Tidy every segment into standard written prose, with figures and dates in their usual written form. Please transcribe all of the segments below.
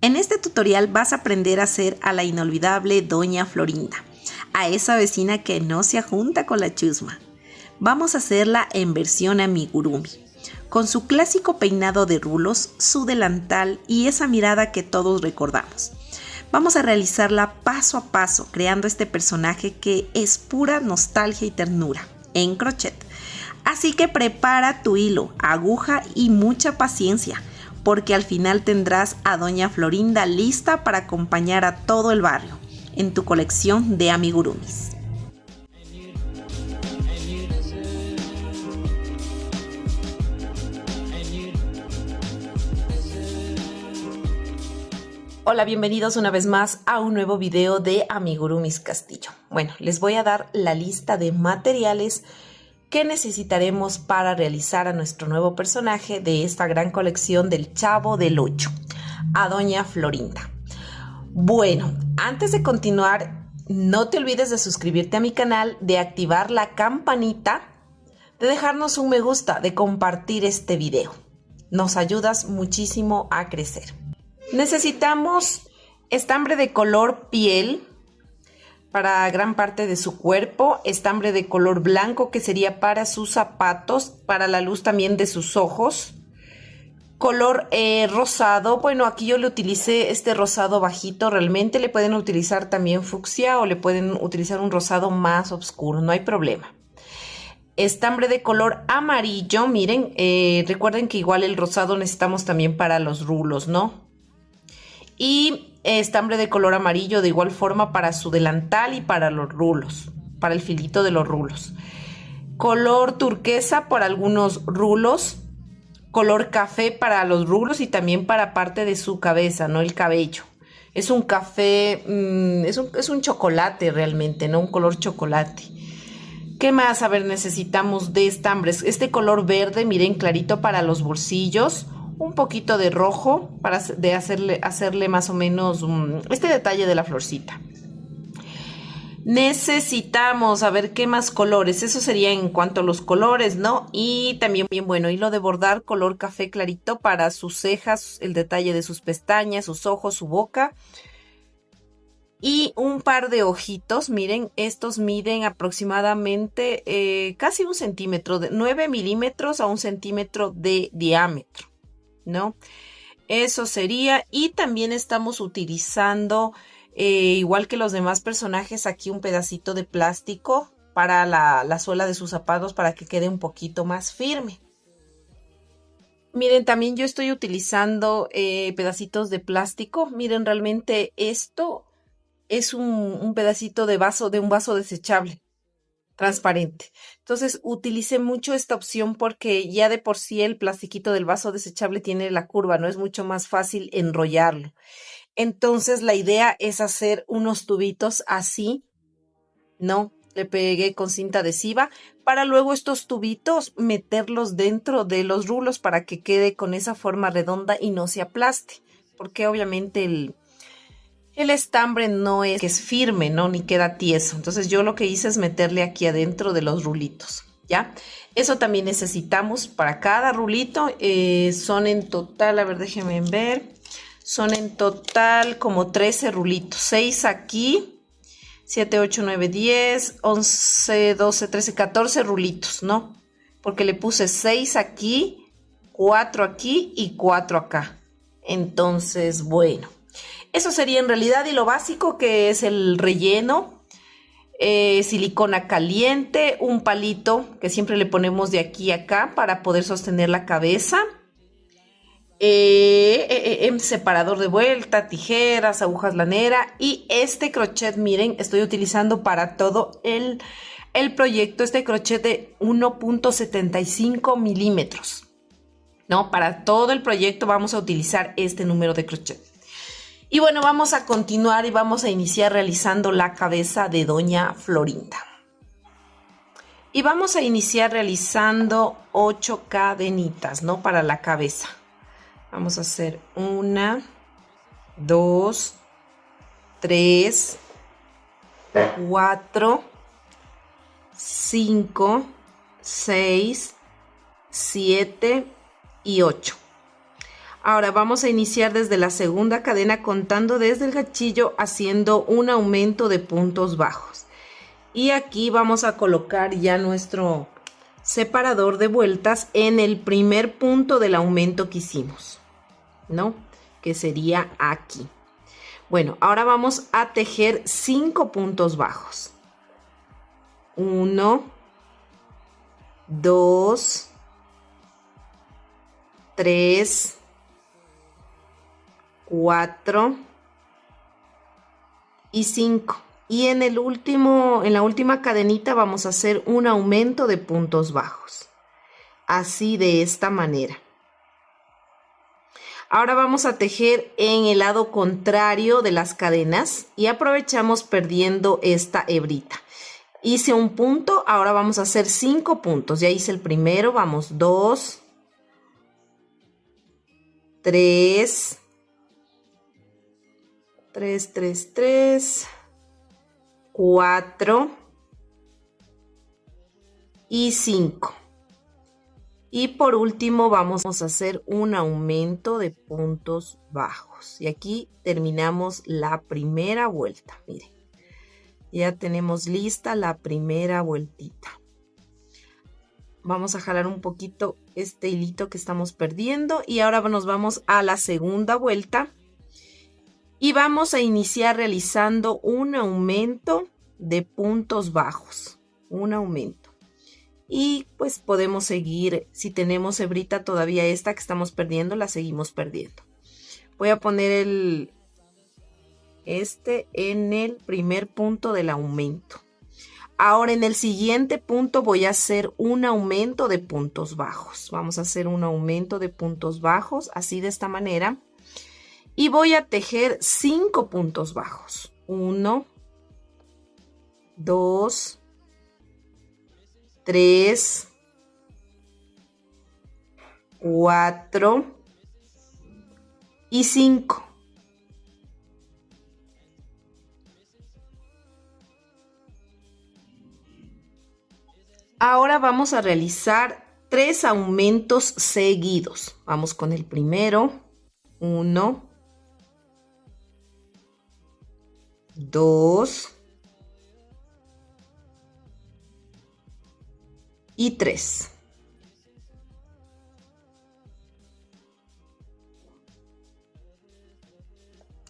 En este tutorial vas a aprender a hacer a la inolvidable Doña Florinda, a esa vecina que no se junta con la chusma. Vamos a hacerla en versión amigurumi, con su clásico peinado de rulos, su delantal y esa mirada que todos recordamos. Vamos a realizarla paso a paso, creando este personaje que es pura nostalgia y ternura, en crochet. Así que prepara tu hilo, aguja y mucha paciencia, porque al final tendrás a Doña Florinda lista para acompañar a todo el barrio en tu colección de amigurumis. Hola, bienvenidos una vez más a un nuevo video de Amigurumis Castillo. Bueno, les voy a dar la lista de materiales que necesitaremos para realizar a nuestro nuevo personaje de esta gran colección del Chavo del Ocho, a Doña Florinda. Bueno, antes de continuar, no te olvides de suscribirte a mi canal, de activar la campanita, de dejarnos un me gusta, de compartir este video. Nos ayudas muchísimo a crecer. Necesitamos estambre de color piel para gran parte de su cuerpo, estambre de color blanco que sería para sus zapatos, para la luz también de sus ojos, color rosado. Bueno, aquí yo le utilicé este rosado bajito, realmente le pueden utilizar también fucsia o le pueden utilizar un rosado más oscuro, no hay problema. Estambre de color amarillo, miren, recuerden que igual el rosado necesitamos también para los rulos, ¿no? Y estambre de color amarillo de igual forma para su delantal y para los rulos, para el filito de los rulos. Color turquesa para algunos rulos, color café para los rulos y también para parte de su cabeza, no el cabello. Es un café, es un chocolate realmente, ¿no? Un color chocolate. ¿Qué más? A ver, necesitamos de estambres. Este color verde, miren, clarito para los bolsillos. Un poquito de rojo para hacerle más o menos este detalle de la florcita. Necesitamos, a ver, ¿qué más colores? Eso sería en cuanto a los colores, ¿no? Y también, bien bueno, hilo de bordar color café clarito para sus cejas, el detalle de sus pestañas, sus ojos, su boca. Y un par de ojitos, miren, estos miden aproximadamente casi 1 centímetro, de 9 milímetros a 1 centímetro de diámetro, ¿no? Eso sería. Y también estamos utilizando, igual que los demás personajes, aquí un pedacito de plástico para la suela de sus zapatos para que quede un poquito más firme. Miren, también yo estoy utilizando pedacitos de plástico. Miren, realmente esto es un pedacito de un vaso desechable transparente. Entonces utilicé mucho esta opción porque ya de por sí el plastiquito del vaso desechable tiene la curva, no es mucho más fácil enrollarlo. Entonces la idea es hacer unos tubitos así, ¿no? Le pegué con cinta adhesiva para luego estos tubitos meterlos dentro de los rulos para que quede con esa forma redonda y no se aplaste, porque obviamente el estambre no es que es firme, ¿no? Ni queda tieso. Entonces yo lo que hice es meterle aquí adentro de los rulitos, ¿ya? Eso también necesitamos para cada rulito. Son en total, a ver, déjenme ver. Son en total como 13 rulitos. 6 aquí, 7, 8, 9, 10, 11, 12, 13, 14 rulitos, ¿no? Porque le puse 6 aquí, 4 aquí y 4 acá. Entonces, bueno. Eso sería en realidad, y lo básico que es el relleno, silicona caliente, un palito que siempre le ponemos de aquí a acá para poder sostener la cabeza, separador de vuelta, tijeras, agujas lanera y este crochet, miren, estoy utilizando para todo el proyecto este crochet de 1.75 milímetros, ¿no? Para todo el proyecto vamos a utilizar este número de crochet. Y bueno, vamos a continuar y vamos a iniciar realizando la cabeza de Doña Florinda. Y vamos a iniciar realizando 8 cadenitas, ¿no? Para la cabeza. Vamos a hacer 1, 2, 3, 4, 5, 6, 7 y 8. Ahora vamos a iniciar desde la segunda cadena contando desde el ganchillo haciendo un aumento de puntos bajos. Y aquí vamos a colocar ya nuestro separador de vueltas en el primer punto del aumento que hicimos, ¿no? Que sería aquí. Bueno, ahora vamos a tejer 5 puntos bajos. 1, 2, 3, 4 y 5. Y en la última cadenita vamos a hacer un aumento de puntos bajos. Así, de esta manera. Ahora vamos a tejer en el lado contrario de las cadenas y aprovechamos perdiendo esta hebrita. Hice un punto, ahora vamos a hacer 5 puntos. Ya hice el primero, vamos 2, 3, 4 y 5. Y por último vamos a hacer un aumento de puntos bajos. Y aquí terminamos la primera vuelta. Miren, ya tenemos lista la primera vueltita. Vamos a jalar un poquito este hilito que estamos perdiendo. Y ahora nos vamos a la segunda vuelta. Y vamos a iniciar realizando un aumento de puntos bajos. Un aumento. Y pues podemos seguir, si tenemos hebrita todavía esta que estamos perdiendo, la seguimos perdiendo. Voy a poner este en el primer punto del aumento. Ahora en el siguiente punto voy a hacer un aumento de puntos bajos. Vamos a hacer un aumento de puntos bajos, así de esta manera. Y voy a tejer 5 puntos bajos. 1, 2, 3, 4 y 5. Ahora vamos a realizar 3 aumentos seguidos. Vamos con el primero. 1, 2 y 3.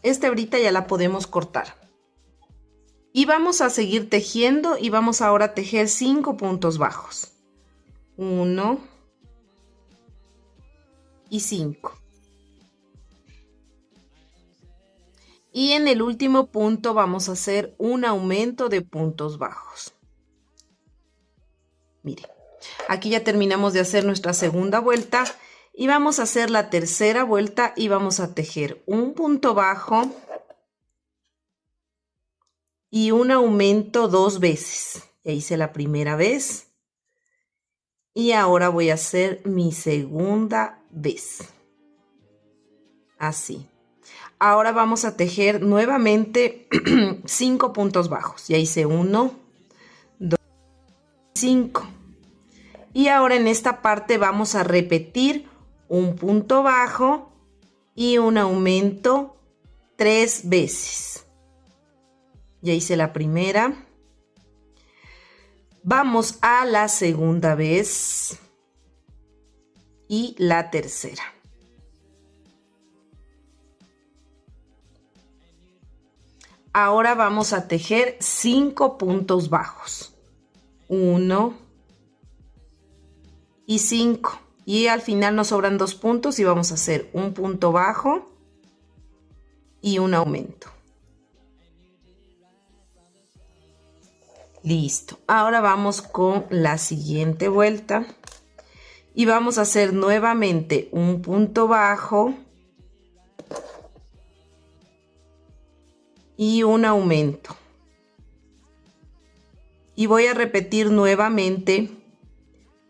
Esta hebrita ya la podemos cortar. Y vamos a seguir tejiendo y vamos ahora a tejer 5 puntos bajos. 1 y 5. Y en el último punto vamos a hacer un aumento de puntos bajos. Miren, aquí ya terminamos de hacer nuestra segunda vuelta y vamos a hacer la tercera vuelta y vamos a tejer un punto bajo y un aumento 2 veces. Ya hice la primera vez y ahora voy a hacer mi segunda vez. Así. Ahora vamos a tejer nuevamente 5 puntos bajos. Ya hice 1, 2, 5. Y ahora en esta parte vamos a repetir un punto bajo y un aumento 3 veces. Ya hice la primera. Vamos a la segunda vez y la tercera. Ahora vamos a tejer 5 puntos bajos. 1 y 5. Y al final nos sobran 2 puntos y vamos a hacer un punto bajo y un aumento. Listo. Ahora vamos con la siguiente vuelta. Y vamos a hacer nuevamente un punto bajo y un aumento. Y voy a repetir nuevamente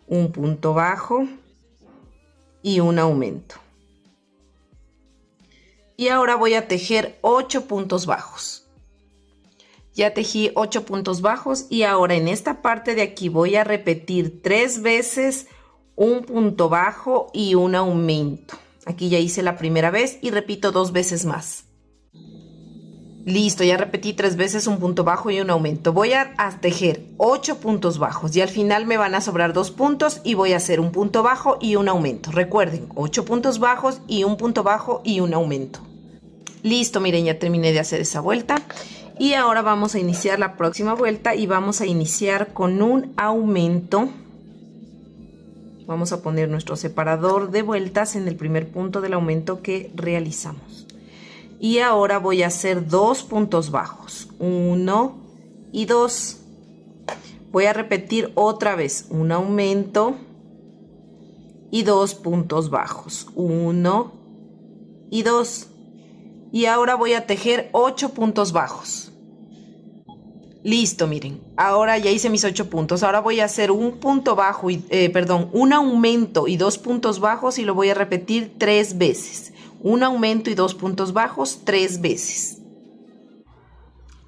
un punto bajo y un aumento. Y ahora voy a tejer 8 puntos bajos. Ya tejí 8 puntos bajos y ahora en esta parte de aquí voy a repetir 3 veces un punto bajo y un aumento. Aquí ya hice la primera vez y repito 2 veces más. Listo, ya repetí 3 veces un punto bajo y un aumento. Voy a tejer 8 puntos bajos y al final me van a sobrar 2 puntos y voy a hacer un punto bajo y un aumento. Recuerden, 8 puntos bajos y un punto bajo y un aumento. Listo, miren, ya terminé de hacer esa vuelta. Y ahora vamos a iniciar la próxima vuelta y vamos a iniciar con un aumento. Vamos a poner nuestro separador de vueltas en el primer punto del aumento que realizamos. Y ahora voy a hacer 2 puntos bajos, 1 y 2. Voy a repetir otra vez un aumento y 2 puntos bajos, 1 y 2. Y ahora voy a tejer 8 puntos bajos. Listo, miren, ahora ya hice mis 8 puntos. Ahora voy a hacer un punto bajo, un aumento y 2 puntos bajos y lo voy a repetir 3 veces. Un aumento y 2 puntos bajos 3 veces.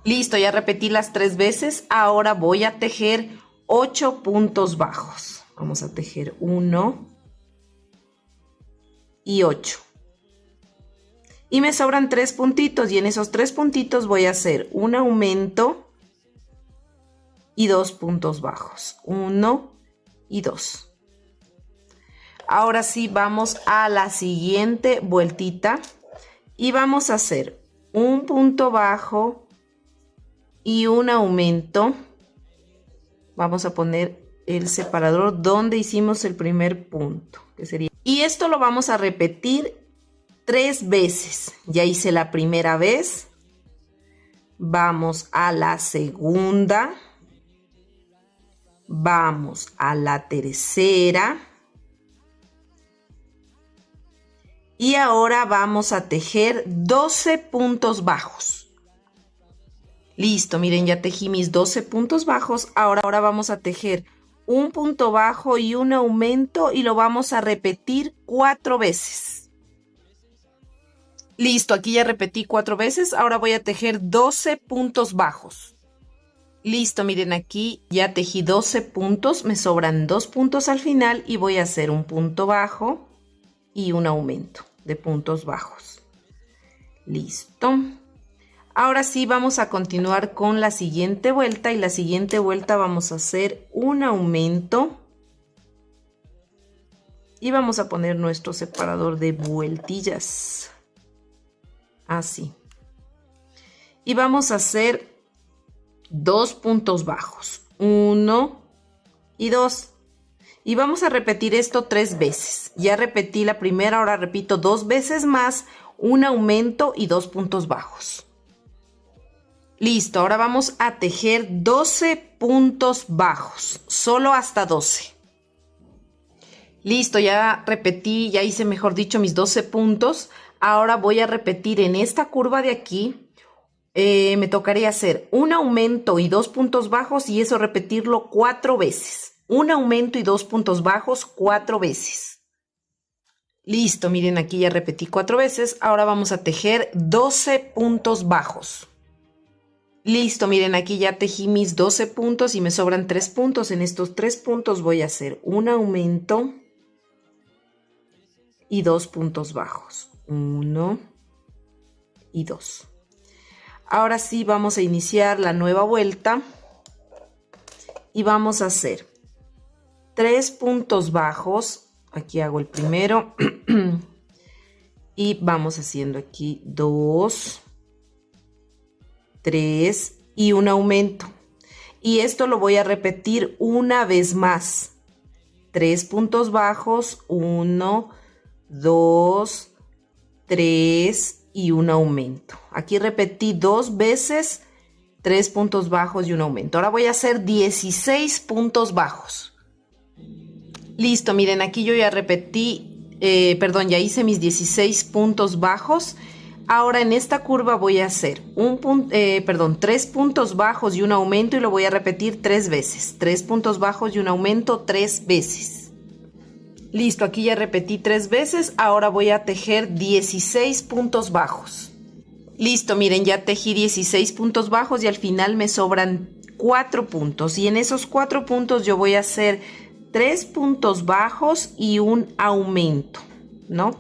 Listo, ya repetí las 3 veces. Ahora voy a tejer 8 puntos bajos. Vamos a tejer 1 y 8. Y me sobran 3 puntitos y en esos 3 puntitos voy a hacer un aumento y 2 puntos bajos, 1 y 2. Ahora sí vamos a la siguiente vueltita y vamos a hacer un punto bajo y un aumento. Vamos a poner el separador donde hicimos el primer punto, que sería. Y esto lo vamos a repetir 3 veces. Ya hice la primera vez. Vamos a la segunda. Vamos a la tercera. Y ahora vamos a tejer 12 puntos bajos. Listo, miren, ya tejí mis 12 puntos bajos. Ahora vamos a tejer un punto bajo y un aumento y lo vamos a repetir 4 veces. Listo, aquí ya repetí 4 veces. Ahora voy a tejer 12 puntos bajos. Listo, miren, aquí ya tejí 12 puntos, me sobran 2 puntos al final y voy a hacer un punto bajo y un aumento de puntos bajos. Listo. Ahora sí vamos a continuar con la siguiente vuelta y la siguiente vuelta vamos a hacer un aumento y vamos a poner nuestro separador de vueltillas. Así. Y vamos a hacer 2 puntos bajos, 1 y 2. Y vamos a repetir esto 3 veces. Ya repetí la primera, ahora repito 2 veces más, un aumento y 2 puntos bajos. Listo, ahora vamos a tejer 12 puntos bajos, solo hasta 12. Listo, ya repetí, ya hice, mejor dicho, mis 12 puntos. Ahora voy a repetir en esta curva de aquí. Me tocaría hacer un aumento y 2 puntos bajos y eso repetirlo 4 veces. Un aumento y 2 puntos bajos 4 veces. Listo, miren, aquí ya repetí 4 veces. Ahora vamos a tejer 12 puntos bajos. Listo, miren, aquí ya tejí mis 12 puntos y me sobran 3 puntos. En estos 3 puntos voy a hacer un aumento y 2 puntos bajos. 1 y 2. Ahora sí vamos a iniciar la nueva vuelta y vamos a hacer 3 puntos bajos. Aquí hago el primero y vamos haciendo aquí 2, 3 y un aumento. Y esto lo voy a repetir una vez más. 3 puntos bajos, 1, 2, 3 y un aumento. Aquí repetí 2 veces 3 puntos bajos y un aumento. Ahora voy a hacer 16 puntos bajos. Listo, miren, aquí yo ya repetí, ya hice mis 16 puntos bajos. Ahora en esta curva voy a hacer 3 puntos bajos y un aumento y lo voy a repetir 3 veces. 3 puntos bajos y un aumento 3 veces. Listo, aquí ya repetí 3 veces, ahora voy a tejer 16 puntos bajos. Listo, miren, ya tejí 16 puntos bajos y al final me sobran 4 puntos. Y en esos 4 puntos yo voy a hacer 3 puntos bajos y un aumento, ¿no?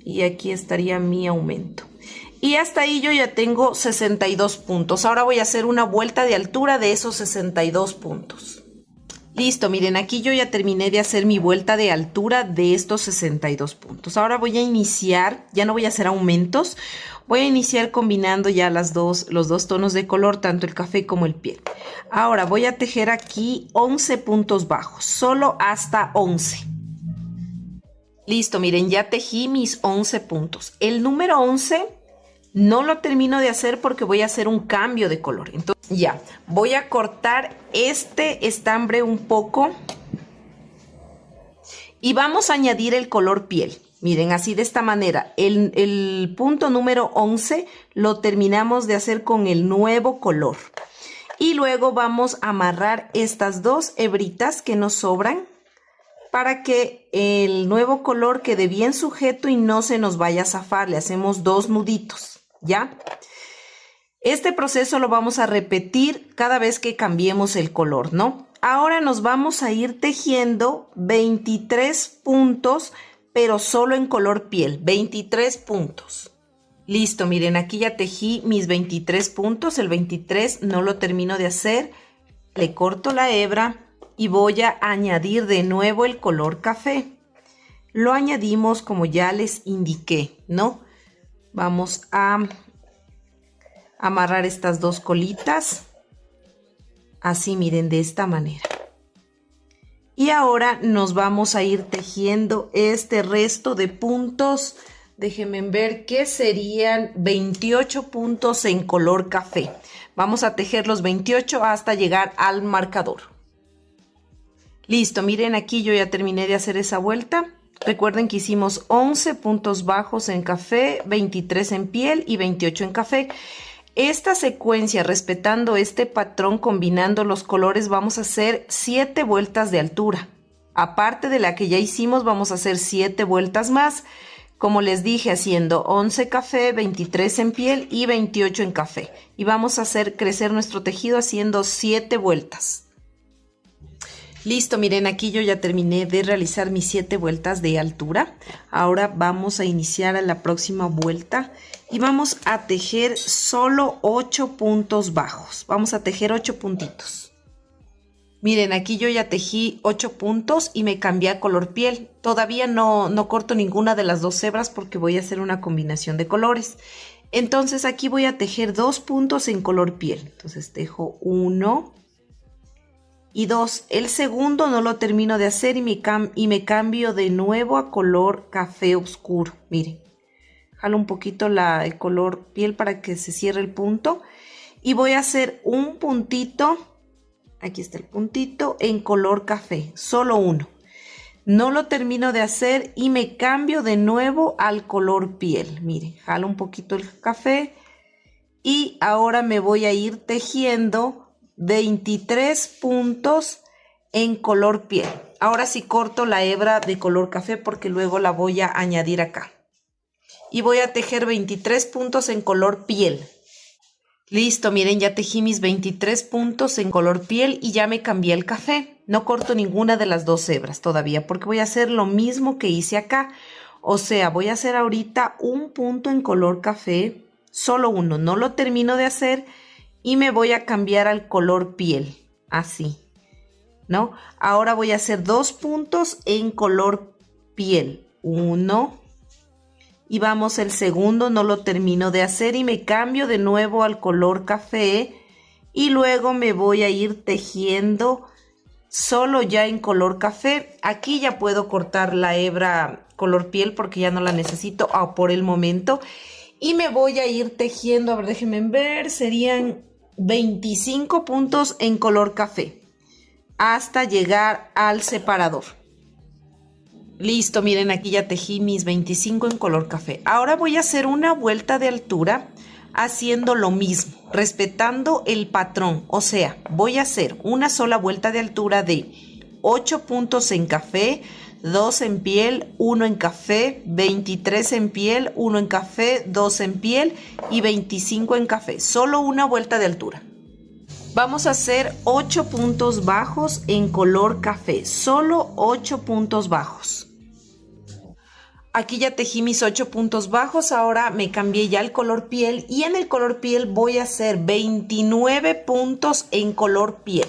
y aquí estaría mi aumento. Y hasta ahí yo ya tengo 62 puntos. Ahora voy a hacer una vuelta de altura de esos 62 puntos. Listo, miren, aquí yo ya terminé de hacer mi vuelta de altura de estos 62 puntos. Ahora voy a iniciar, ya no voy a hacer aumentos, voy a iniciar combinando ya los dos tonos de color, tanto el café como el piel. Ahora voy a tejer aquí 11 puntos bajos, solo hasta 11. Listo, miren, ya tejí mis 11 puntos. El número 11 no lo termino de hacer porque voy a hacer un cambio de color. Entonces ya, voy a cortar este estambre un poco y vamos a añadir el color piel. Miren, así de esta manera, el punto número 11 lo terminamos de hacer con el nuevo color. Y luego vamos a amarrar estas dos hebritas que nos sobran para que el nuevo color quede bien sujeto y no se nos vaya a zafar. Le hacemos 2 nuditos, ¿ya? Este proceso lo vamos a repetir cada vez que cambiemos el color, ¿no? Ahora nos vamos a ir tejiendo 23 puntos, pero solo en color piel, 23 puntos. Listo, miren, aquí ya tejí mis 23 puntos, el 23 no lo termino de hacer, le corto la hebra y voy a añadir de nuevo el color café. Lo añadimos como ya les indiqué, ¿no? Vamos a amarrar estas dos colitas, así miren, de esta manera. Y ahora nos vamos a ir tejiendo este resto de puntos. Déjenme ver que serían 28 puntos en color café. Vamos a tejer los 28 hasta llegar al marcador. Listo, miren, aquí yo ya terminé de hacer esa vuelta. Recuerden que hicimos 11 puntos bajos en café, 23 en piel y 28 en café. Esta secuencia, respetando este patrón, combinando los colores, vamos a hacer 7 vueltas de altura. Aparte de la que ya hicimos, vamos a hacer 7 vueltas más. Como les dije, haciendo 11 café, 23 en piel y 28 en café. Y vamos a hacer crecer nuestro tejido haciendo 7 vueltas. Listo, miren, aquí yo ya terminé de realizar mis 7 vueltas de altura. Ahora vamos a iniciar a la próxima vuelta y vamos a tejer solo 8 puntos bajos. Vamos a tejer 8 puntitos. Miren, aquí yo ya tejí 8 puntos y me cambié a color piel. Todavía no corto ninguna de las dos hebras porque voy a hacer una combinación de colores. Entonces aquí voy a tejer 2 puntos en color piel. Entonces tejo 1 y 2. El segundo no lo termino de hacer y me cambio de nuevo a color café oscuro. Miren, jalo un poquito el color piel para que se cierre el punto. Y voy a hacer un puntito, aquí está el puntito, en color café, solo uno. No lo termino de hacer y me cambio de nuevo al color piel. Miren, jalo un poquito el café y ahora me voy a ir tejiendo 23 puntos en color piel. Ahora sí corto la hebra de color café porque luego la voy a añadir acá. Y voy a tejer 23 puntos en color piel. Listo, miren, ya tejí mis 23 puntos en color piel y ya me cambié el café. No corto ninguna de las dos hebras todavía porque voy a hacer lo mismo que hice acá. O sea, voy a hacer ahorita un punto en color café, solo uno. No lo termino de hacer y me voy a cambiar al color piel, así, ¿no? Ahora voy a hacer 2 puntos en color piel, 1 y vamos, el segundo no lo termino de hacer y me cambio de nuevo al color café y luego me voy a ir tejiendo solo ya en color café. Aquí ya puedo cortar la hebra color piel porque ya no la necesito por el momento y me voy a ir tejiendo, a ver, déjenme ver, serían 25 puntos en color café hasta llegar al separador. Listo, miren, aquí ya tejí mis 25 en color café. Ahora voy a hacer una vuelta de altura haciendo lo mismo, respetando el patrón. O sea, voy a hacer una sola vuelta de altura de 8 puntos en café, 2 en piel, 1 en café, 23 en piel, 1 en café, 2 en piel y 25 en café. Solo una vuelta de altura. Vamos a hacer 8 puntos bajos en color café. Solo 8 puntos bajos. Aquí ya tejí mis 8 puntos bajos, ahora me cambié ya al color piel y en el color piel voy a hacer 29 puntos en color piel.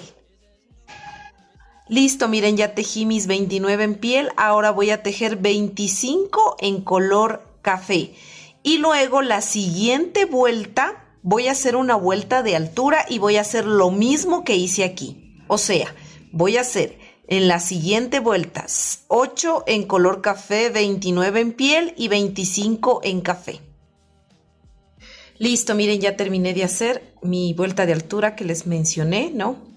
Listo, miren, ya tejí mis 29 en piel, ahora voy a tejer 25 en color café. Y luego la siguiente vuelta, voy a hacer una vuelta de altura y voy a hacer lo mismo que hice aquí. O sea, voy a hacer en la siguiente vuelta 8 en color café, 29 en piel y 25 en café. Listo, miren, ya terminé de hacer mi vuelta de altura que les mencioné, ¿no?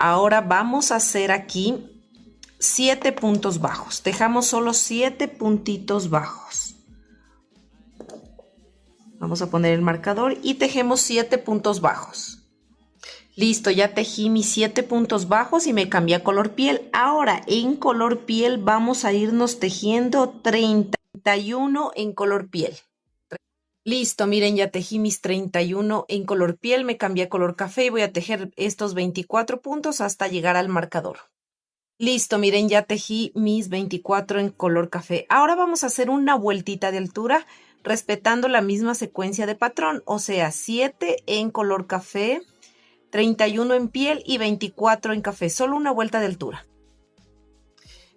Ahora vamos a hacer aquí 7 puntos bajos. Dejamos solo 7 puntitos bajos. Vamos a poner el marcador y tejemos 7 puntos bajos. Listo, ya tejí mis 7 puntos bajos y me cambié a color piel. Ahora en color piel vamos a irnos tejiendo 31 en color piel. Listo, miren, ya tejí mis 31 en color piel, me cambié a color café y voy a tejer estos 24 puntos hasta llegar al marcador. Listo, miren, ya tejí mis 24 en color café. Ahora vamos a hacer una vueltita de altura respetando la misma secuencia de patrón, o sea, 7 en color café, 31 en piel y 24 en café, solo una vuelta de altura.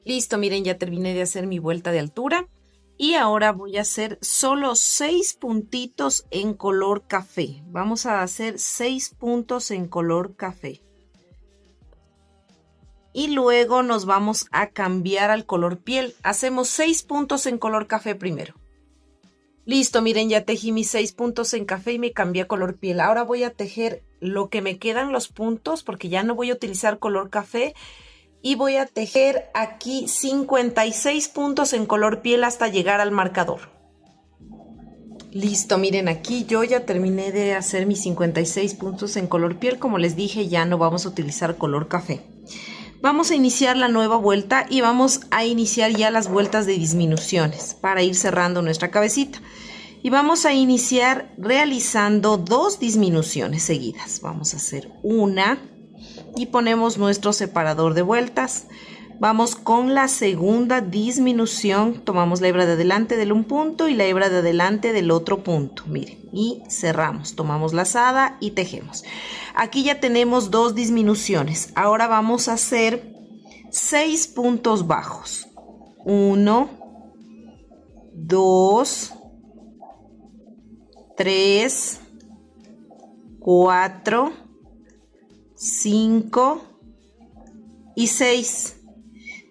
Listo, miren, ya terminé de hacer mi vuelta de altura. Y ahora voy a hacer solo 6 puntitos en color café. Vamos a hacer 6 puntos en color café. Y luego nos vamos a cambiar al color piel. Hacemos 6 puntos en color café primero. Listo, miren, ya tejí mis 6 puntos en café y me cambié a color piel. Ahora voy a tejer lo que me quedan los puntos porque ya no voy a utilizar color café. Y voy a tejer aquí 56 puntos en color piel hasta llegar al marcador. Listo, miren, aquí yo ya terminé de hacer mis 56 puntos en color piel. Como les dije, ya no vamos a utilizar color café. Vamos a iniciar la nueva vuelta y vamos a iniciar ya las vueltas de disminuciones para ir cerrando nuestra cabecita. Y vamos a iniciar realizando 2 disminuciones seguidas. Vamos a hacer una y ponemos nuestro separador de vueltas. Vamos con la segunda disminución, tomamos la hebra de adelante del un punto y la hebra de adelante del otro punto, miren, y cerramos, tomamos lazada y tejemos. Aquí ya tenemos 2 disminuciones. Ahora vamos a hacer 6 puntos bajos. 1, 2, 3, 4, 5 y 6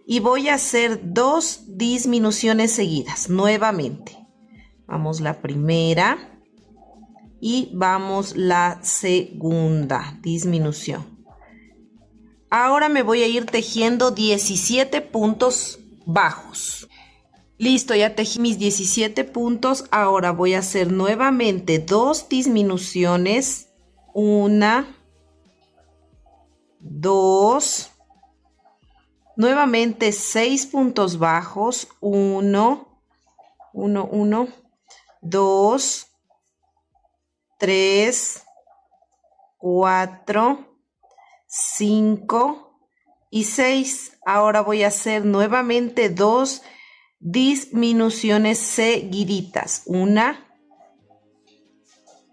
y voy a hacer 2 disminuciones seguidas nuevamente. Vamos la primera y vamos la segunda disminución. Ahora me voy a ir tejiendo 17 puntos bajos. Listo, ya tejí mis 17 puntos. Ahora voy a hacer nuevamente 2 disminuciones. 1, 2, nuevamente 6 puntos bajos, 1, 2, 3, 4, 5 y 6. Ahora voy a hacer nuevamente 2 disminuciones seguiditas, 1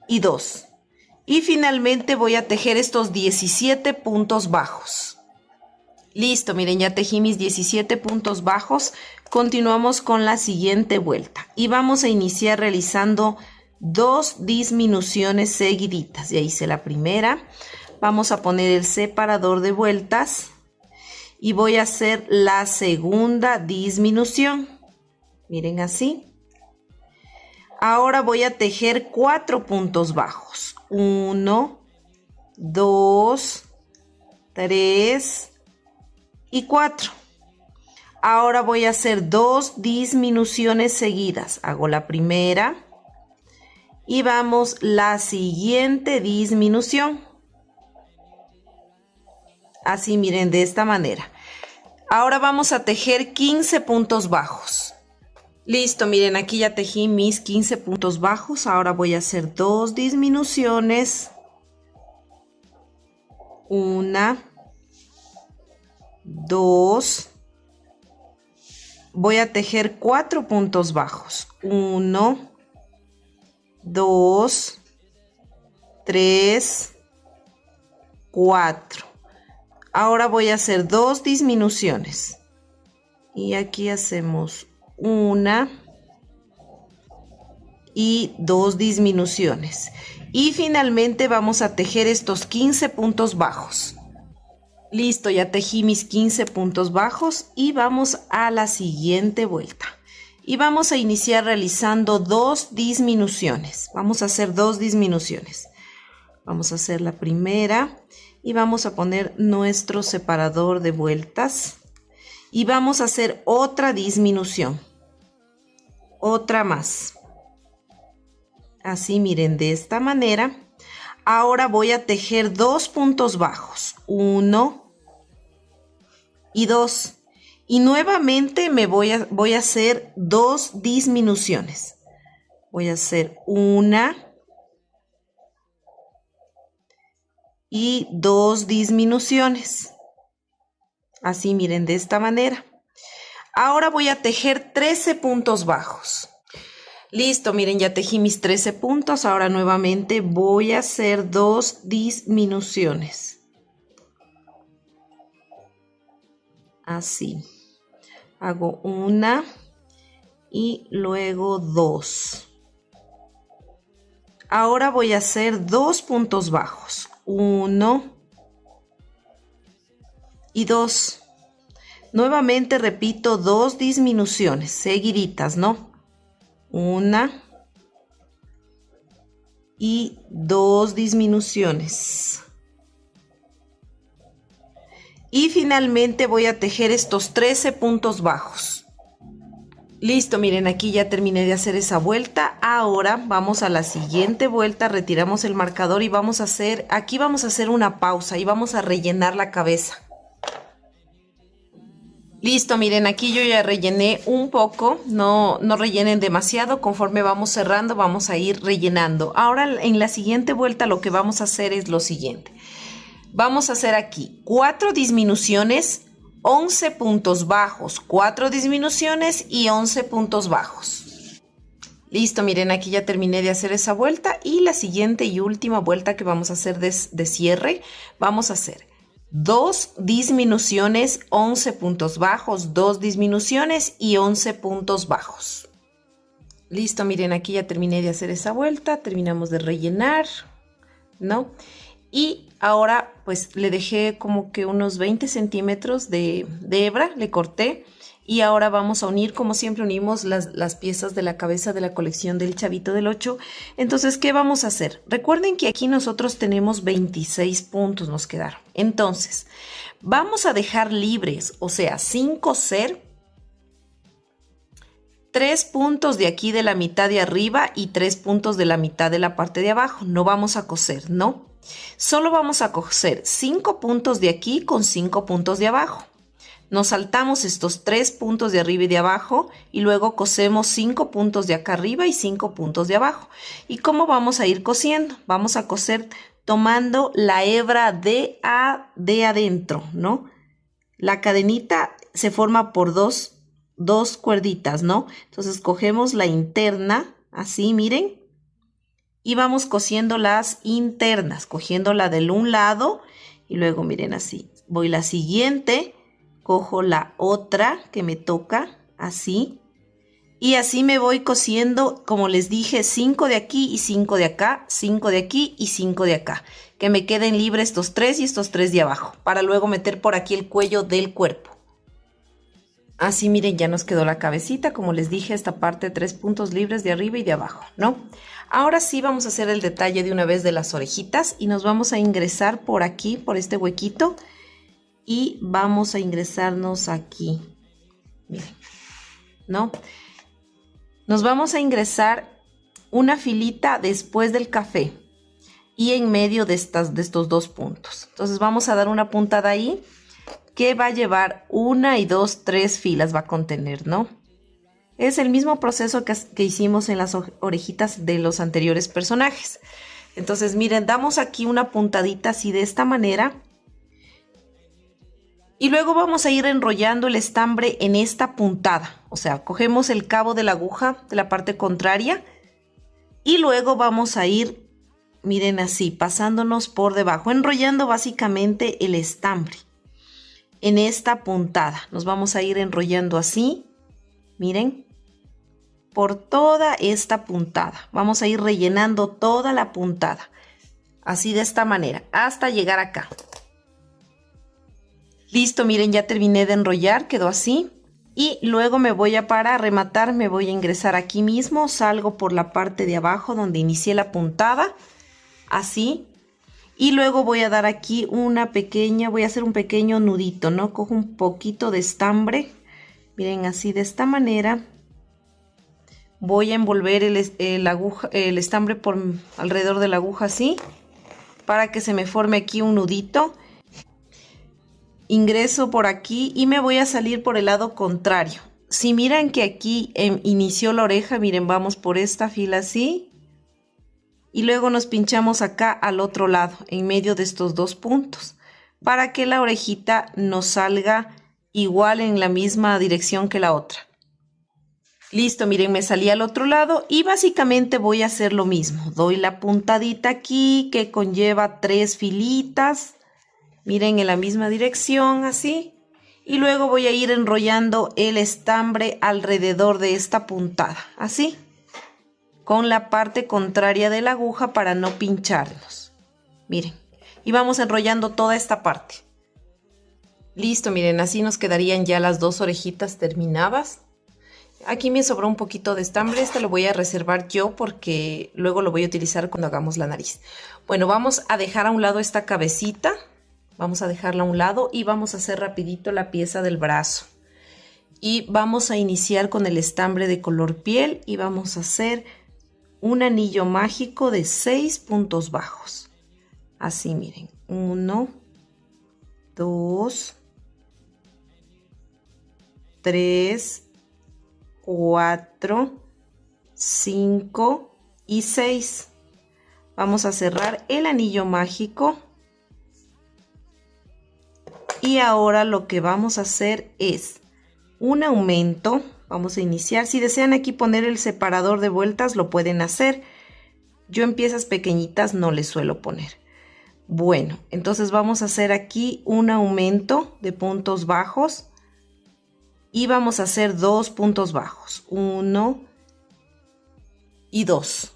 y 2. Y finalmente voy a tejer estos 17 puntos bajos. Listo, miren, ya tejí mis 17 puntos bajos. Continuamos con la siguiente vuelta. Y vamos a iniciar realizando 2 disminuciones seguiditas. Ya hice la primera. Vamos a poner el separador de vueltas. Y voy a hacer la segunda disminución. Miren así. Ahora voy a tejer 4 puntos bajos. 1, 2, 3 y 4. Ahora voy a hacer 2 disminuciones seguidas. Hago la primera y vamos la siguiente disminución. Así, miren, de esta manera. Ahora vamos a tejer 15 puntos bajos. Listo, miren, aquí ya tejí mis 15 puntos bajos. Ahora voy a hacer 2 disminuciones. 1, 2. voy a tejer 4 puntos bajos. 1, 2, 3, 4. Ahora voy a hacer 2 disminuciones. Y aquí hacemos 1 y 2 disminuciones. Y finalmente vamos a tejer estos 15 puntos bajos. Listo, ya tejí mis 15 puntos bajos y vamos a la siguiente vuelta. Y vamos a iniciar realizando 2 disminuciones. Vamos a hacer 2 disminuciones. Vamos a hacer la primera y vamos a poner nuestro separador de vueltas. Y vamos a hacer otra disminución. Otra más. Así, miren, de esta manera. Ahora voy a tejer 2 puntos bajos. 1 y 2. Y nuevamente voy a hacer 2 disminuciones. Voy a hacer 1 y 2 disminuciones. Así, miren, de esta manera. Ahora voy a tejer 13 puntos bajos. Listo, miren, ya tejí mis 13 puntos. Ahora nuevamente voy a hacer 2 disminuciones. Así. Hago 1 y luego 2. Ahora voy a hacer 2 puntos bajos. 1 y 2. Nuevamente repito 2 disminuciones seguiditas, ¿no? 1 y 2 disminuciones. Y finalmente voy a tejer estos 13 puntos bajos. Listo, miren, aquí ya terminé de hacer esa vuelta. Ahora vamos a la siguiente vuelta, retiramos el marcador y vamos a hacer, aquí vamos a hacer una pausa y vamos a rellenar la cabeza. Listo, miren, aquí yo ya rellené un poco, no rellenen demasiado, conforme vamos cerrando vamos a ir rellenando. Ahora en la siguiente vuelta lo que vamos a hacer es lo siguiente. Vamos a hacer aquí 4 disminuciones, 11 puntos bajos, 4 disminuciones y 11 puntos bajos. Listo, miren, aquí ya terminé de hacer esa vuelta y la siguiente y última vuelta que vamos a hacer de cierre, vamos a hacer 2 disminuciones, 11 puntos bajos, 2 disminuciones y 11 puntos bajos. Listo, miren, aquí ya terminé de hacer esa vuelta, terminamos de rellenar, ¿no? Y ahora pues le dejé como que unos 20 centímetros de hebra, le corté. Y ahora vamos a unir, como siempre unimos las piezas de la cabeza de la colección del Chavito del 8. Entonces, ¿qué vamos a hacer? Recuerden que aquí nosotros tenemos 26 puntos, nos quedaron. Entonces, vamos a dejar libres, o sea, sin coser, 3 puntos de aquí de la mitad de arriba y 3 puntos de la mitad de la parte de abajo. No vamos a coser, ¿no? Solo vamos a coser 5 puntos de aquí con 5 puntos de abajo. Nos saltamos estos 3 puntos de arriba y de abajo y luego cosemos 5 puntos de acá arriba y 5 puntos de abajo. ¿Y cómo vamos a ir cosiendo? Vamos a coser tomando la hebra de adentro, ¿no? La cadenita se forma por dos cuerditas, ¿no? Entonces cogemos la interna, así, miren, y vamos cosiendo las internas, cogiendo la del un lado y luego, miren, así. Voy la siguiente. Cojo la otra que me toca, así. Y así me voy cosiendo, como les dije, 5 de aquí y 5 de acá, 5 de aquí y 5 de acá. Que me queden libres estos 3 y estos 3 de abajo, para luego meter por aquí el cuello del cuerpo. Así, miren, ya nos quedó la cabecita, como les dije, esta parte 3 puntos libres de arriba y de abajo, ¿no? Ahora sí vamos a hacer el detalle de una vez de las orejitas y nos vamos a ingresar por aquí, por este huequito. Y vamos a ingresarnos aquí, miren, ¿no? Nos vamos a ingresar una filita después del café y en medio de estos 2 puntos. Entonces vamos a dar una puntada ahí que va a llevar 1 y 2, 3 filas va a contener, ¿no? Es el mismo proceso que hicimos en las orejitas de los anteriores personajes. Entonces miren, damos aquí una puntadita así de esta manera. Y luego vamos a ir enrollando el estambre en esta puntada. O sea, cogemos el cabo de la aguja de la parte contraria y luego vamos a ir, miren así, pasándonos por debajo, enrollando básicamente el estambre en esta puntada. Nos vamos a ir enrollando así, miren, por toda esta puntada. Vamos a ir rellenando toda la puntada, así de esta manera, hasta llegar acá. Listo, miren, ya terminé de enrollar, quedó así. Y luego para rematar, me voy a ingresar aquí mismo, salgo por la parte de abajo donde inicié la puntada, así. Y luego voy a dar aquí voy a hacer un pequeño nudito, ¿no? Cojo un poquito de estambre, miren, así de esta manera. Voy a envolver el estambre por alrededor de la aguja así, para que se me forme aquí un nudito. Ingreso por aquí y me voy a salir por el lado contrario. Si miran que aquí inició la oreja, miren, vamos por esta fila así. Y luego nos pinchamos acá al otro lado, en medio de estos dos puntos, para que la orejita nos salga igual en la misma dirección que la otra. Listo, miren, me salí al otro lado y básicamente voy a hacer lo mismo. Doy la puntadita aquí que conlleva 3 filitas. Miren, en la misma dirección, así. Y luego voy a ir enrollando el estambre alrededor de esta puntada, así, con la parte contraria de la aguja para no pincharnos. Miren, y vamos enrollando toda esta parte. Listo, miren, así nos quedarían ya las 2 orejitas terminadas. Aquí me sobró un poquito de estambre, este lo voy a reservar yo porque luego lo voy a utilizar cuando hagamos la nariz. Bueno, vamos a dejar a un lado esta cabecita, vamos a dejarla a un lado y vamos a hacer rapidito la pieza del brazo. Y vamos a iniciar con el estambre de color piel y vamos a hacer un anillo mágico de 6 puntos bajos. Así, miren, 1, 2, 3, 4, 5 y 6. Vamos a cerrar el anillo mágico. Y ahora lo que vamos a hacer es un aumento. Vamos a iniciar. Si desean aquí poner el separador de vueltas, lo pueden hacer. Yo en piezas pequeñitas no les suelo poner. Bueno, entonces vamos a hacer aquí un aumento de puntos bajos. Y vamos a hacer 2 puntos bajos. 1 y 2.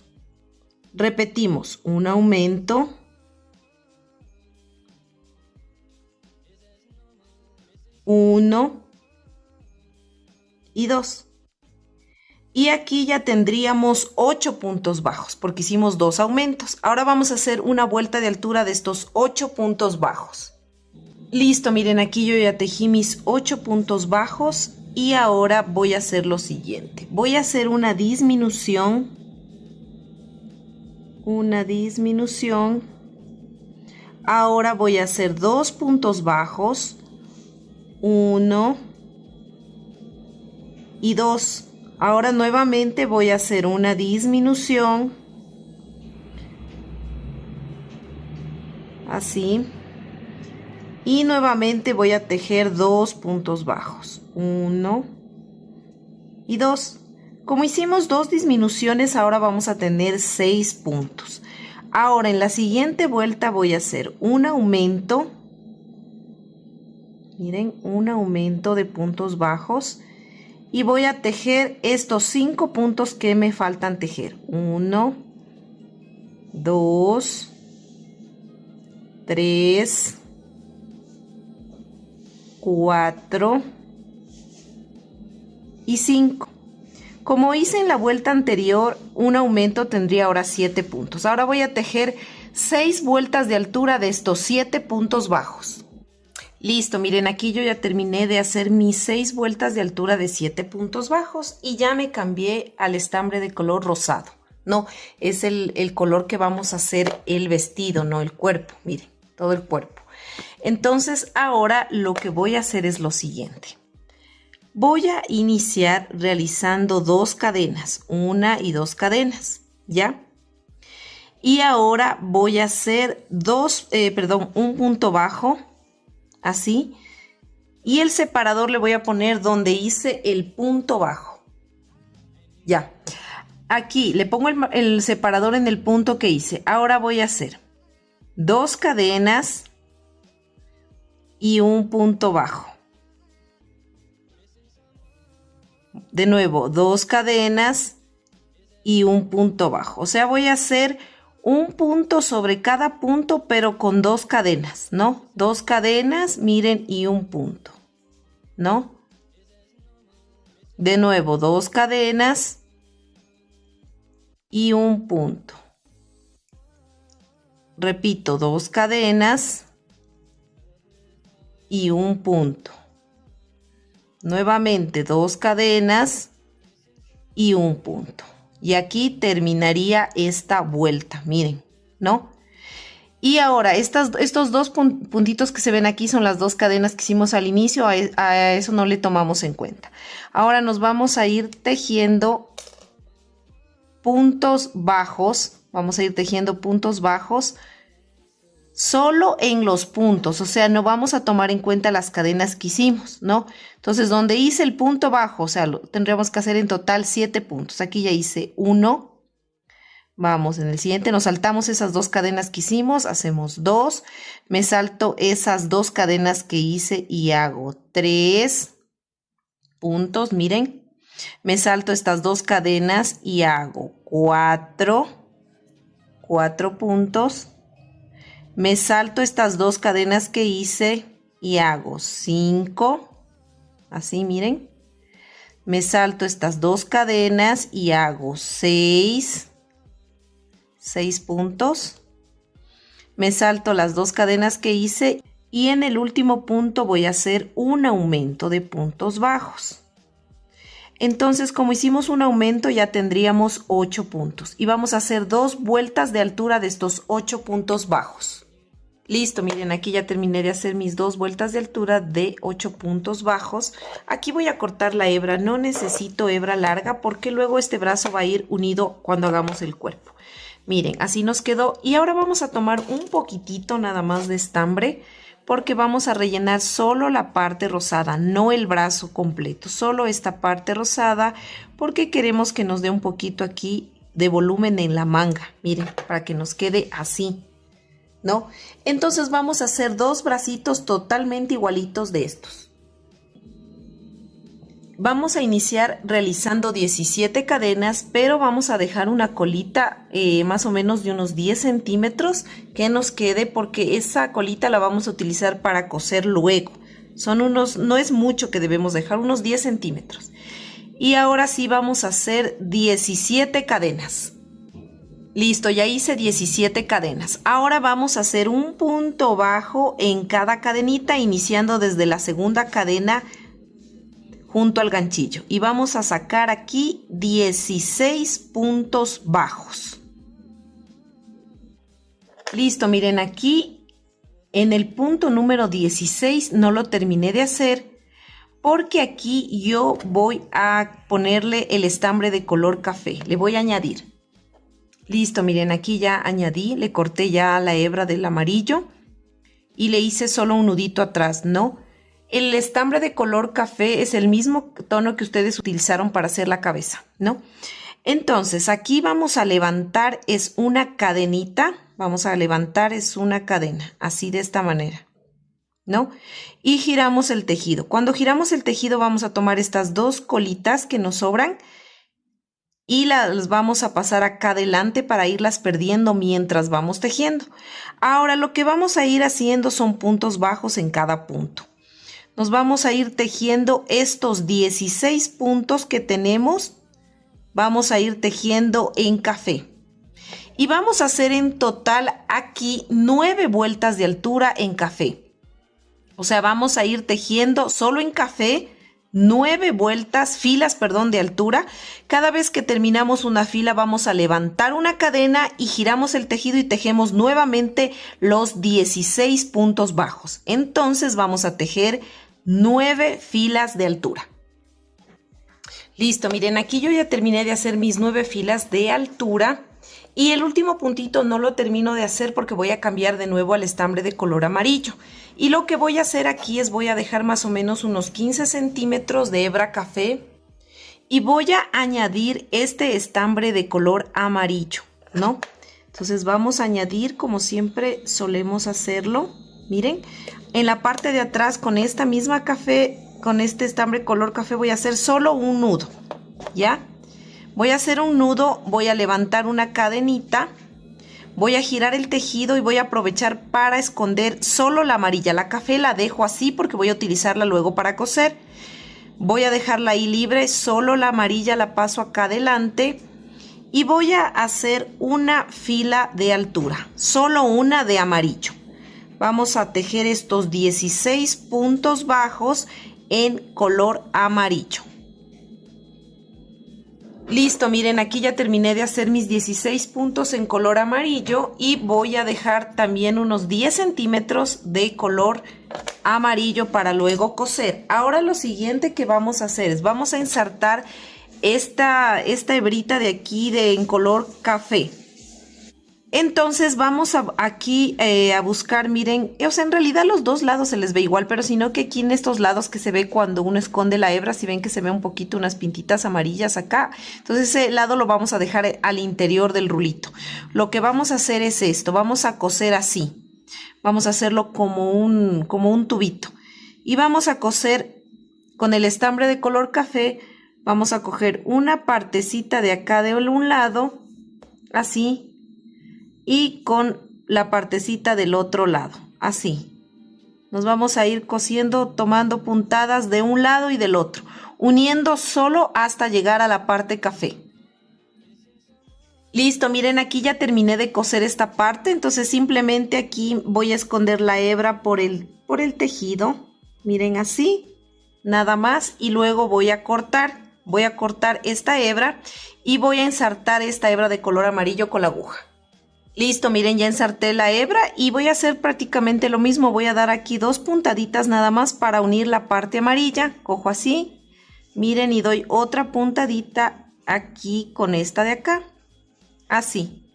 Repetimos, un aumento. Uno y 2. Y aquí ya tendríamos 8 puntos bajos porque hicimos 2 aumentos. Ahora vamos a hacer una vuelta de altura de estos 8 puntos bajos. Listo, miren, aquí yo ya tejí mis 8 puntos bajos y ahora voy a hacer lo siguiente. Voy a hacer una disminución. Ahora voy a hacer 2 puntos bajos. 1 y 2. Ahora nuevamente voy a hacer una disminución. Así. Y nuevamente voy a tejer 2 puntos bajos. 1 y 2. Como hicimos 2 disminuciones, ahora vamos a tener 6 puntos. Ahora en la siguiente vuelta voy a hacer un aumento. Miren, un aumento de puntos bajos. Y voy a tejer estos 5 puntos que me faltan tejer. 1, 2, 3, 4 y 5. Como hice en la vuelta anterior, un aumento tendría ahora 7 puntos. Ahora voy a tejer 6 vueltas de altura de estos 7 puntos bajos. Listo, miren, aquí yo ya terminé de hacer mis 6 vueltas de altura de 7 puntos bajos y ya me cambié al estambre de color rosado. No, es el color que vamos a hacer el vestido, no el cuerpo, miren, todo el cuerpo. Entonces ahora lo que voy a hacer es lo siguiente. Voy a iniciar realizando 2 cadenas, 1 y 2 cadenas, ¿ya? Y ahora voy a hacer un punto bajo, así, Y el separador le voy a poner donde hice el punto bajo. Ya. Aquí le pongo el separador en el punto que hice. Ahora voy a hacer 2 cadenas y un punto bajo. De nuevo, 2 cadenas y un punto bajo. O sea, voy a hacer un punto sobre cada punto, pero con 2 cadenas, ¿no? 2 cadenas, miren, y un punto, ¿no? De nuevo, 2 cadenas y un punto. Repito, 2 cadenas y un punto. Nuevamente 2 cadenas y un punto. Y aquí terminaría esta vuelta, miren, ¿no? Y ahora estos dos puntitos que se ven aquí son las 2 cadenas que hicimos al inicio, a eso no le tomamos en cuenta. Ahora nos vamos a ir tejiendo puntos bajos, vamos a ir tejiendo puntos bajos solo en los puntos, o sea, no vamos a tomar en cuenta las cadenas que hicimos, ¿no? Entonces, donde hice el punto bajo, o sea, tendríamos que hacer en total 7 puntos. Aquí ya hice 1. Vamos, en el siguiente nos saltamos esas 2 cadenas que hicimos, hacemos 2. Me salto esas 2 cadenas que hice y hago 3 puntos, miren. Me salto estas 2 cadenas y hago 4 puntos. Me salto estas 2 cadenas que hice y hago 5, así miren. Me salto estas 2 cadenas y hago 6 puntos. Me salto las 2 cadenas que hice y en el último punto voy a hacer un aumento de puntos bajos. Entonces, como hicimos un aumento, ya tendríamos 8 puntos y vamos a hacer 2 vueltas de altura de estos 8 puntos bajos. Listo, miren, aquí ya terminé de hacer mis 2 vueltas de altura de 8 puntos bajos. Aquí voy a cortar la hebra, no necesito hebra larga porque luego este brazo va a ir unido cuando hagamos el cuerpo. Miren, así nos quedó y ahora vamos a tomar un poquitito nada más de estambre porque vamos a rellenar solo la parte rosada, no el brazo completo, solo esta parte rosada porque queremos que nos dé un poquito aquí de volumen en la manga, miren, para que nos quede así, ¿no? Entonces vamos a hacer 2 bracitos totalmente igualitos de estos. Vamos a iniciar realizando 17 cadenas, pero vamos a dejar una colita más o menos de unos 10 centímetros que nos quede porque esa colita la vamos a utilizar para coser luego. No es mucho que debemos dejar, unos 10 centímetros. Y ahora sí vamos a hacer 17 cadenas. Listo, ya hice 17 cadenas. Ahora vamos a hacer un punto bajo en cada cadenita, iniciando desde la segunda cadena junto al ganchillo. Y vamos a sacar aquí 16 puntos bajos. Listo, miren aquí en el punto número 16 no lo terminé de hacer porque aquí yo voy a ponerle el estambre de color café. Le voy a añadir. Listo, miren, aquí ya añadí, le corté ya la hebra del amarillo y le hice solo un nudito atrás, ¿no? El estambre de color café es el mismo tono que ustedes utilizaron para hacer la cabeza, ¿no? Entonces, aquí vamos a levantar, es una cadenita, vamos a levantar, es una cadena, así de esta manera, ¿no? Y giramos el tejido. Cuando giramos el tejido vamos a tomar estas 2 colitas que nos sobran y las vamos a pasar acá adelante para irlas perdiendo mientras vamos tejiendo. Ahora lo que vamos a ir haciendo son puntos bajos en cada punto. Nos vamos a ir tejiendo estos 16 puntos que tenemos, vamos a ir tejiendo en café. Y vamos a hacer en total aquí 9 vueltas de altura en café. O sea, vamos a ir tejiendo solo en café 9 vueltas, filas, perdón, de altura. Cada vez que terminamos una fila vamos a levantar una cadena y giramos el tejido y tejemos nuevamente los 16 puntos bajos. Entonces vamos a tejer 9 filas de altura. Listo, miren, aquí yo ya terminé de hacer mis 9 filas de altura Y el último puntito no lo termino de hacer porque voy a cambiar de nuevo al estambre de color amarillo. Y lo que voy a hacer aquí es voy a dejar más o menos unos 15 centímetros de hebra café y voy a añadir este estambre de color amarillo, ¿no? Entonces vamos a añadir como siempre solemos hacerlo. Miren, en la parte de atrás con esta misma café, con este estambre color café voy a hacer solo un nudo, ¿ya? Voy a hacer un nudo, voy a levantar una cadenita, voy a girar el tejido y voy a aprovechar para esconder solo la amarilla. La café la dejo así porque voy a utilizarla luego para coser. Voy a dejarla ahí libre, solo la amarilla la paso acá adelante y voy a hacer una fila de altura, solo una de amarillo. Vamos a tejer estos 16 puntos bajos en color amarillo. Listo, miren, aquí ya terminé de hacer mis 16 puntos en color amarillo y voy a dejar también unos 10 centímetros de color amarillo para luego coser. Ahora lo siguiente que vamos a hacer es vamos a ensartar esta hebrita de aquí en color café. Entonces vamos aquí a buscar, miren, o sea, en realidad los dos lados se les ve igual, pero sino que aquí en estos lados que se ve cuando uno esconde la hebra, si ven que se ve un poquito unas pintitas amarillas acá, entonces ese lado lo vamos a dejar al interior del rulito. Lo que vamos a hacer es esto, vamos a coser así, vamos a hacerlo como un tubito y vamos a coser con el estambre de color café, vamos a coger una partecita de acá de un lado, así, y con la partecita del otro lado, así. Nos vamos a ir cosiendo, tomando puntadas de un lado y del otro, uniendo solo hasta llegar a la parte café. Listo, miren, aquí ya terminé de coser esta parte, entonces simplemente aquí voy a esconder la hebra por el tejido, miren así, nada más, y luego voy a cortar esta hebra y voy a ensartar esta hebra de color amarillo con la aguja. Listo, miren, ya ensarté la hebra y voy a hacer prácticamente lo mismo. Voy a dar aquí 2 puntaditas nada más para unir la parte amarilla. Cojo así, miren, y doy otra puntadita aquí con esta de acá. Así,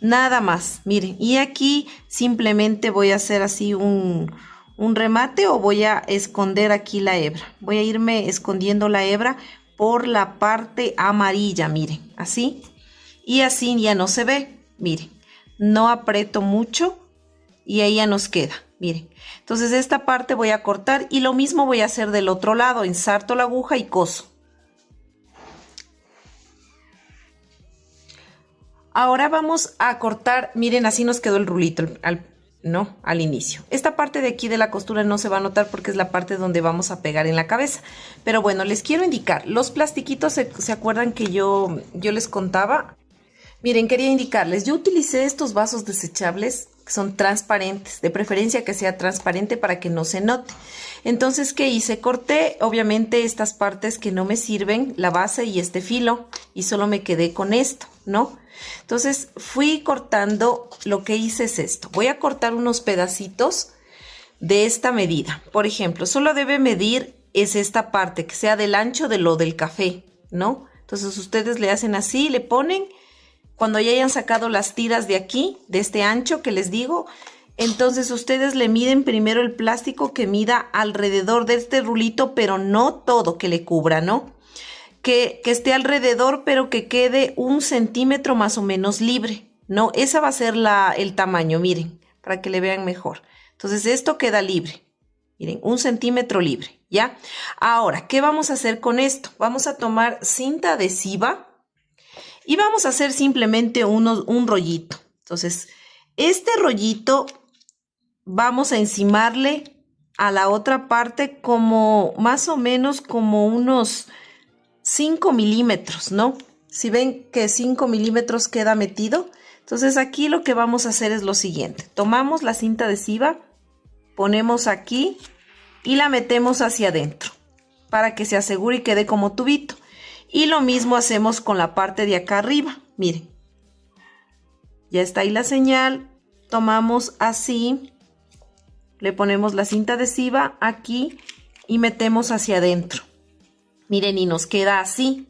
nada más, miren. Y aquí simplemente voy a hacer así un remate o voy a esconder aquí la hebra. Voy a irme escondiendo la hebra por la parte amarilla, miren, así. Y así ya no se ve, miren. No aprieto mucho y ahí ya nos queda, miren. Entonces esta parte voy a cortar y lo mismo voy a hacer del otro lado, ensarto la aguja y coso. Ahora vamos a cortar, miren, así nos quedó el rulito al inicio. Esta parte de aquí de la costura no se va a notar porque es la parte donde vamos a pegar en la cabeza. Pero bueno, les quiero indicar, los plastiquitos, ¿se acuerdan que yo les contaba? Miren, quería indicarles, yo utilicé estos vasos desechables que son transparentes, de preferencia que sea transparente para que no se note. Entonces, ¿qué hice? Corté, obviamente, estas partes que no me sirven, la base y este filo, y solo me quedé con esto, ¿no? Entonces, fui cortando, lo que hice es esto. Voy a cortar unos pedacitos de esta medida. Por ejemplo, solo debe medir es esta parte, que sea del ancho de lo del café, ¿no? Entonces, ustedes le hacen así, le ponen. Cuando ya hayan sacado las tiras de aquí, de este ancho que les digo, entonces ustedes le miden primero el plástico que mida alrededor de este rulito, pero no todo que le cubra, ¿no? Que esté alrededor, pero que quede 1 centímetro más o menos libre, ¿no? Esa va a ser el tamaño, miren, para que le vean mejor. Entonces esto queda libre, miren, 1 centímetro libre, ¿ya? Ahora, ¿qué vamos a hacer con esto? Vamos a tomar cinta adhesiva. Y vamos a hacer simplemente un rollito. Entonces, este rollito vamos a encimarle a la otra parte como más o menos como unos 5 milímetros, ¿no? Si ven que 5 milímetros queda metido, entonces aquí lo que vamos a hacer es lo siguiente. Tomamos la cinta adhesiva, ponemos aquí y la metemos hacia adentro para que se asegure y quede como tubito. Y lo mismo hacemos con la parte de acá arriba, miren. Ya está ahí la señal, tomamos así, le ponemos la cinta adhesiva aquí y metemos hacia adentro. Miren, y nos queda así,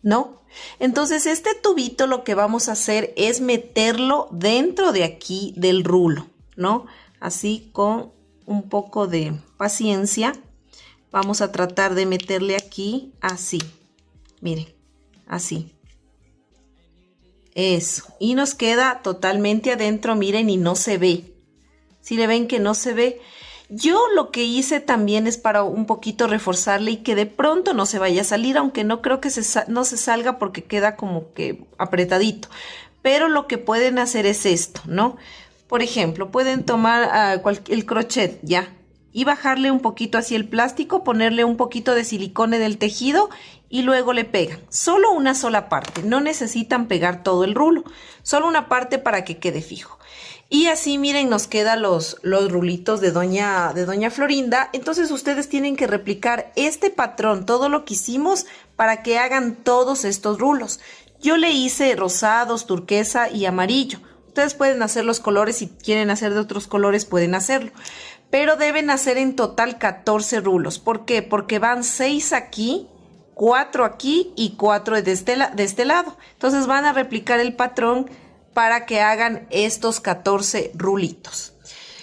¿no? Entonces este tubito lo que vamos a hacer es meterlo dentro de aquí del rulo, ¿no? Así con un poco de paciencia vamos a tratar de meterle aquí así, miren, así. Eso, y nos queda totalmente adentro, miren, y no se ve. Si le ven que no se ve, yo lo que hice también es para un poquito reforzarle y que de pronto no se vaya a salir, aunque no creo que no se salga porque queda como que apretadito. Pero lo que pueden hacer es esto, ¿no? Por ejemplo, pueden tomar el crochet, ya, y bajarle un poquito así el plástico, ponerle un poquito de silicone del tejido y luego le pegan. Solo una sola parte, no necesitan pegar todo el rulo, solo una parte para que quede fijo. Y así, miren, nos quedan los rulitos de doña Florinda. Entonces ustedes tienen que replicar este patrón, todo lo que hicimos, para que hagan todos estos rulos. Yo le hice rosados, turquesa y amarillo. Ustedes pueden hacer los colores, si quieren hacer de otros colores pueden hacerlo. Pero deben hacer en total 14 rulos. ¿Por qué? Porque van 6 aquí, 4 aquí y 4 de este lado. Entonces van a replicar el patrón para que hagan estos 14 rulitos.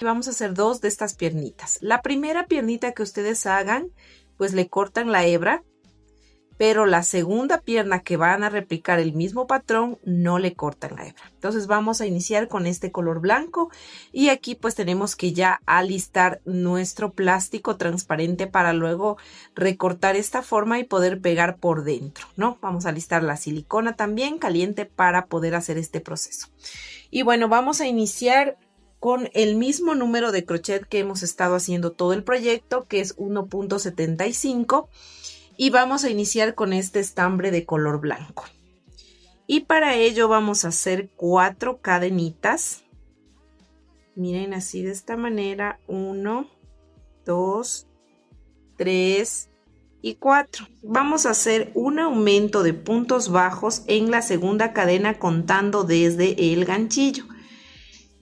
Vamos a hacer 2 de estas piernitas. La primera piernita que ustedes hagan, pues le cortan la hebra, pero la segunda pierna que van a replicar el mismo patrón no le cortan la hebra. Entonces vamos a iniciar con este color blanco y aquí pues tenemos que ya alistar nuestro plástico transparente para luego recortar esta forma y poder pegar por dentro, ¿no? Vamos a alistar la silicona también caliente para poder hacer este proceso. Y bueno, vamos a iniciar con el mismo número de crochet que hemos estado haciendo todo el proyecto, que es 1.75. Y vamos a iniciar con este estambre de color blanco. Y para ello vamos a hacer 4 cadenitas. Miren, así de esta manera. 1, 2, 3 y 4. Vamos a hacer un aumento de puntos bajos en la segunda cadena contando desde el ganchillo.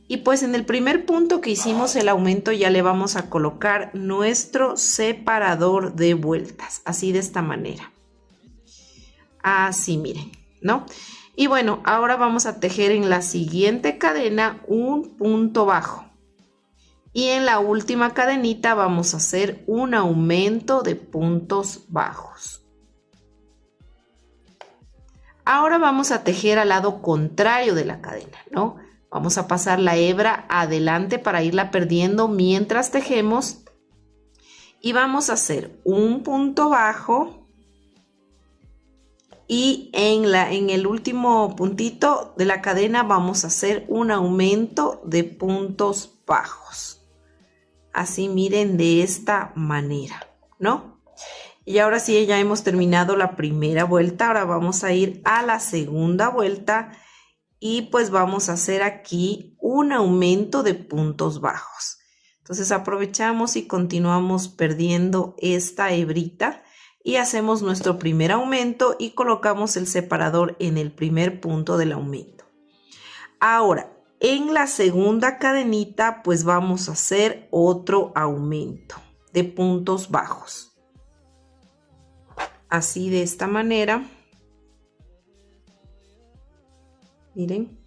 Y pues en el primer punto que hicimos el aumento ya le vamos a colocar nuestro separador de vueltas, así de esta manera. Así miren, ¿no? Y bueno, ahora vamos a tejer en la siguiente cadena un punto bajo. Y en la última cadenita vamos a hacer un aumento de puntos bajos. Ahora vamos a tejer al lado contrario de la cadena, ¿no? Vamos a pasar la hebra adelante para irla perdiendo mientras tejemos. Y vamos a hacer un punto bajo. Y en el último puntito de la cadena vamos a hacer un aumento de puntos bajos. Así miren de esta manera, ¿no? Y ahora sí ya hemos terminado la primera vuelta. Ahora vamos a ir a la segunda vuelta. Y pues vamos a hacer aquí un aumento de puntos bajos. Entonces aprovechamos y continuamos perdiendo esta hebrita y hacemos nuestro primer aumento y colocamos el separador en el primer punto del aumento. Ahora, en la segunda cadenita pues vamos a hacer otro aumento de puntos bajos. Así de esta manera. Miren,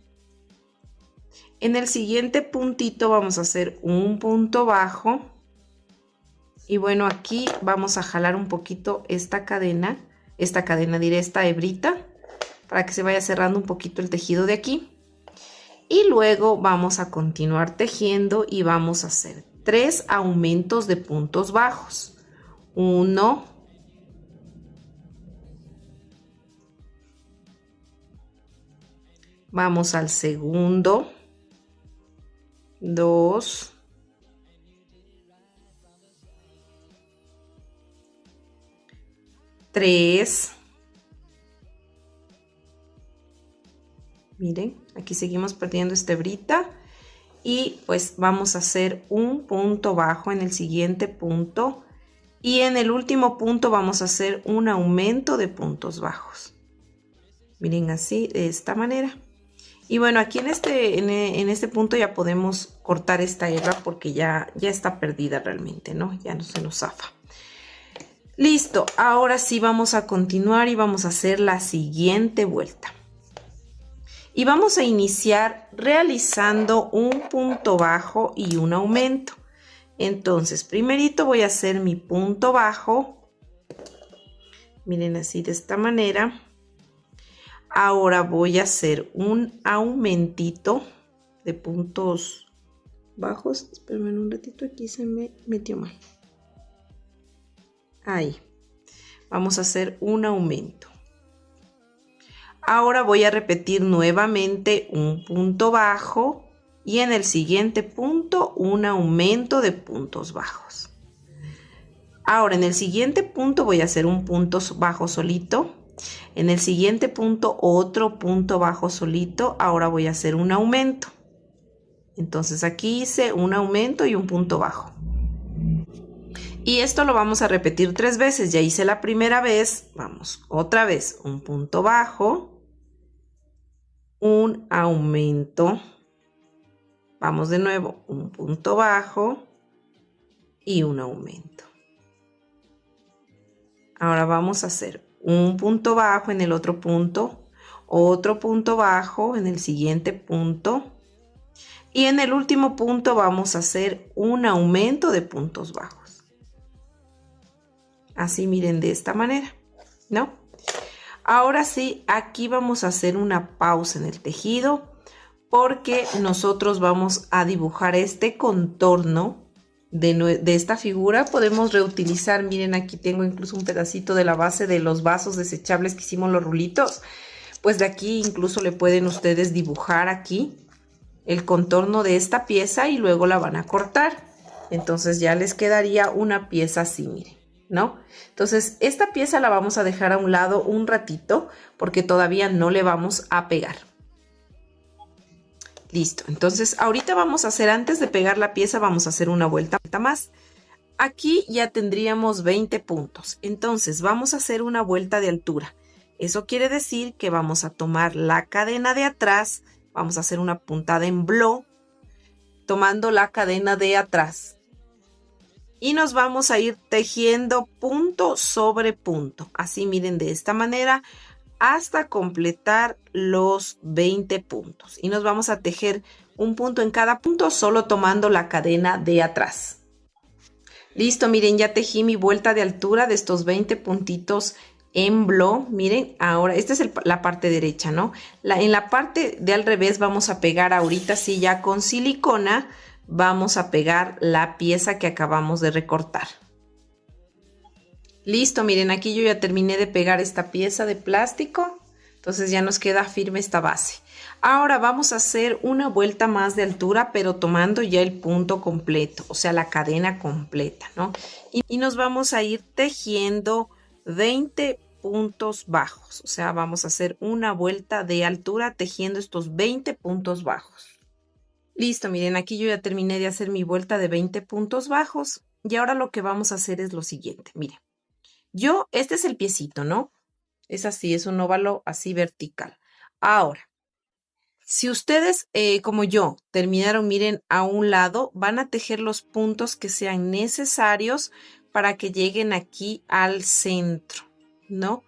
en el siguiente puntito vamos a hacer un punto bajo y bueno, aquí vamos a jalar un poquito esta hebrita para que se vaya cerrando un poquito el tejido de aquí y luego vamos a continuar tejiendo y vamos a hacer 3 aumentos de puntos bajos. 1, 2, vamos al segundo, 2, 3, miren, aquí seguimos perdiendo esta hebrita y pues vamos a hacer un punto bajo en el siguiente punto y en el último punto vamos a hacer un aumento de puntos bajos. Miren así, de esta manera. Y bueno, aquí en este punto ya podemos cortar esta hebra porque ya está perdida realmente, ¿no? Ya no se nos zafa. Listo, ahora sí vamos a continuar y vamos a hacer la siguiente vuelta. Y vamos a iniciar realizando un punto bajo y un aumento. Entonces, primerito voy a hacer mi punto bajo. Miren, así de esta manera. Ahora voy a hacer un aumentito de puntos bajos. Espérenme un ratito, aquí se me metió mal. Ahí. Vamos a hacer un aumento. Ahora voy a repetir nuevamente un punto bajo y en el siguiente punto un aumento de puntos bajos. Ahora en el siguiente punto voy a hacer un punto bajo solito. En el siguiente punto otro punto bajo solito. Ahora voy a hacer un aumento. Entonces aquí hice un aumento y un punto bajo. Y esto lo vamos a repetir 3 veces. Ya hice la primera vez. Vamos, otra vez. Un punto bajo. Un aumento. Vamos de nuevo. Un punto bajo. Y un aumento. Ahora vamos a hacer un punto bajo en el otro punto. Otro punto bajo en el siguiente punto. Y en el último punto vamos a hacer un aumento de puntos bajos. Así miren de esta manera, ¿no? Ahora sí, aquí vamos a hacer una pausa en el tejido porque nosotros vamos a dibujar este contorno de esta figura. Podemos reutilizar, miren, aquí tengo incluso un pedacito de la base de los vasos desechables que hicimos los rulitos. Pues de aquí incluso le pueden ustedes dibujar aquí el contorno de esta pieza y luego la van a cortar. Entonces ya les quedaría una pieza así, miren, ¿no? Entonces esta pieza la vamos a dejar a un lado un ratito porque todavía no le vamos a pegar. Listo, entonces ahorita vamos a hacer, antes de pegar la pieza, vamos a hacer una vuelta más. Aquí ya tendríamos 20 puntos, entonces vamos a hacer una vuelta de altura. Eso quiere decir que vamos a tomar la cadena de atrás, vamos a hacer una puntada en bloc, tomando la cadena de atrás. Y nos vamos a ir tejiendo punto sobre punto. Así miren de esta manera hasta completar los 20 puntos. Y nos vamos a tejer un punto en cada punto solo tomando la cadena de atrás. Listo, miren, ya tejí mi vuelta de altura de estos 20 puntitos en bloc. Miren, ahora esta es la parte derecha, ¿no? En la parte de al revés vamos a pegar ahorita sí ya con silicona. Vamos a pegar la pieza que acabamos de recortar. Listo, miren, aquí yo ya terminé de pegar esta pieza de plástico. Entonces ya nos queda firme esta base. Ahora vamos a hacer una vuelta más de altura, pero tomando ya el punto completo, o sea, la cadena completa, ¿no? Y nos vamos a ir tejiendo 20 puntos bajos. O sea, vamos a hacer una vuelta de altura tejiendo estos 20 puntos bajos. Listo, miren, aquí yo ya terminé de hacer mi vuelta de 20 puntos bajos. Y ahora lo que vamos a hacer es lo siguiente, miren. Este es el piecito, ¿no? Es así, es un óvalo así vertical. Ahora, si ustedes, como yo, terminaron, miren, a un lado, van a tejer los puntos que sean necesarios para que lleguen aquí al centro, ¿no?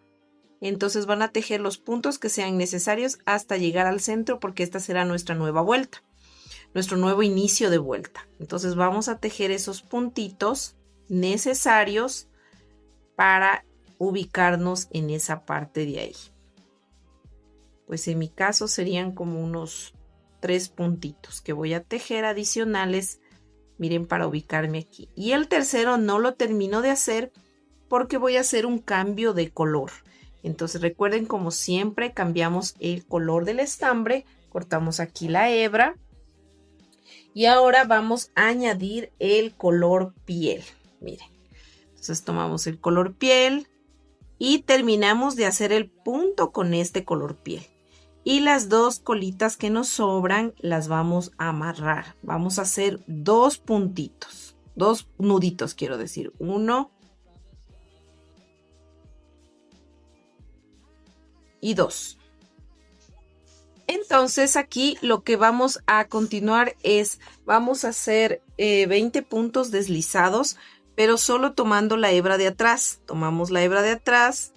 Entonces van a tejer los puntos que sean necesarios hasta llegar al centro porque esta será nuestra nueva vuelta, nuestro nuevo inicio de vuelta. Entonces vamos a tejer esos puntitos necesarios para ubicarnos en esa parte de ahí. Pues en mi caso serían como unos 3 puntitos que voy a tejer adicionales, miren, para ubicarme aquí. Y el tercero no lo termino de hacer porque voy a hacer un cambio de color. Entonces recuerden, como siempre, cambiamos el color del estambre, cortamos aquí la hebra y ahora vamos a añadir el color piel. Miren, entonces tomamos el color piel y terminamos de hacer el punto con este color piel. Y las 2 colitas que nos sobran las vamos a amarrar. Vamos a hacer 2 puntitos, 2 nuditos, quiero decir. 1 y 2. Entonces aquí lo que vamos a continuar es, vamos a hacer 20 puntos deslizados pero solo tomando la hebra de atrás. Tomamos la hebra de atrás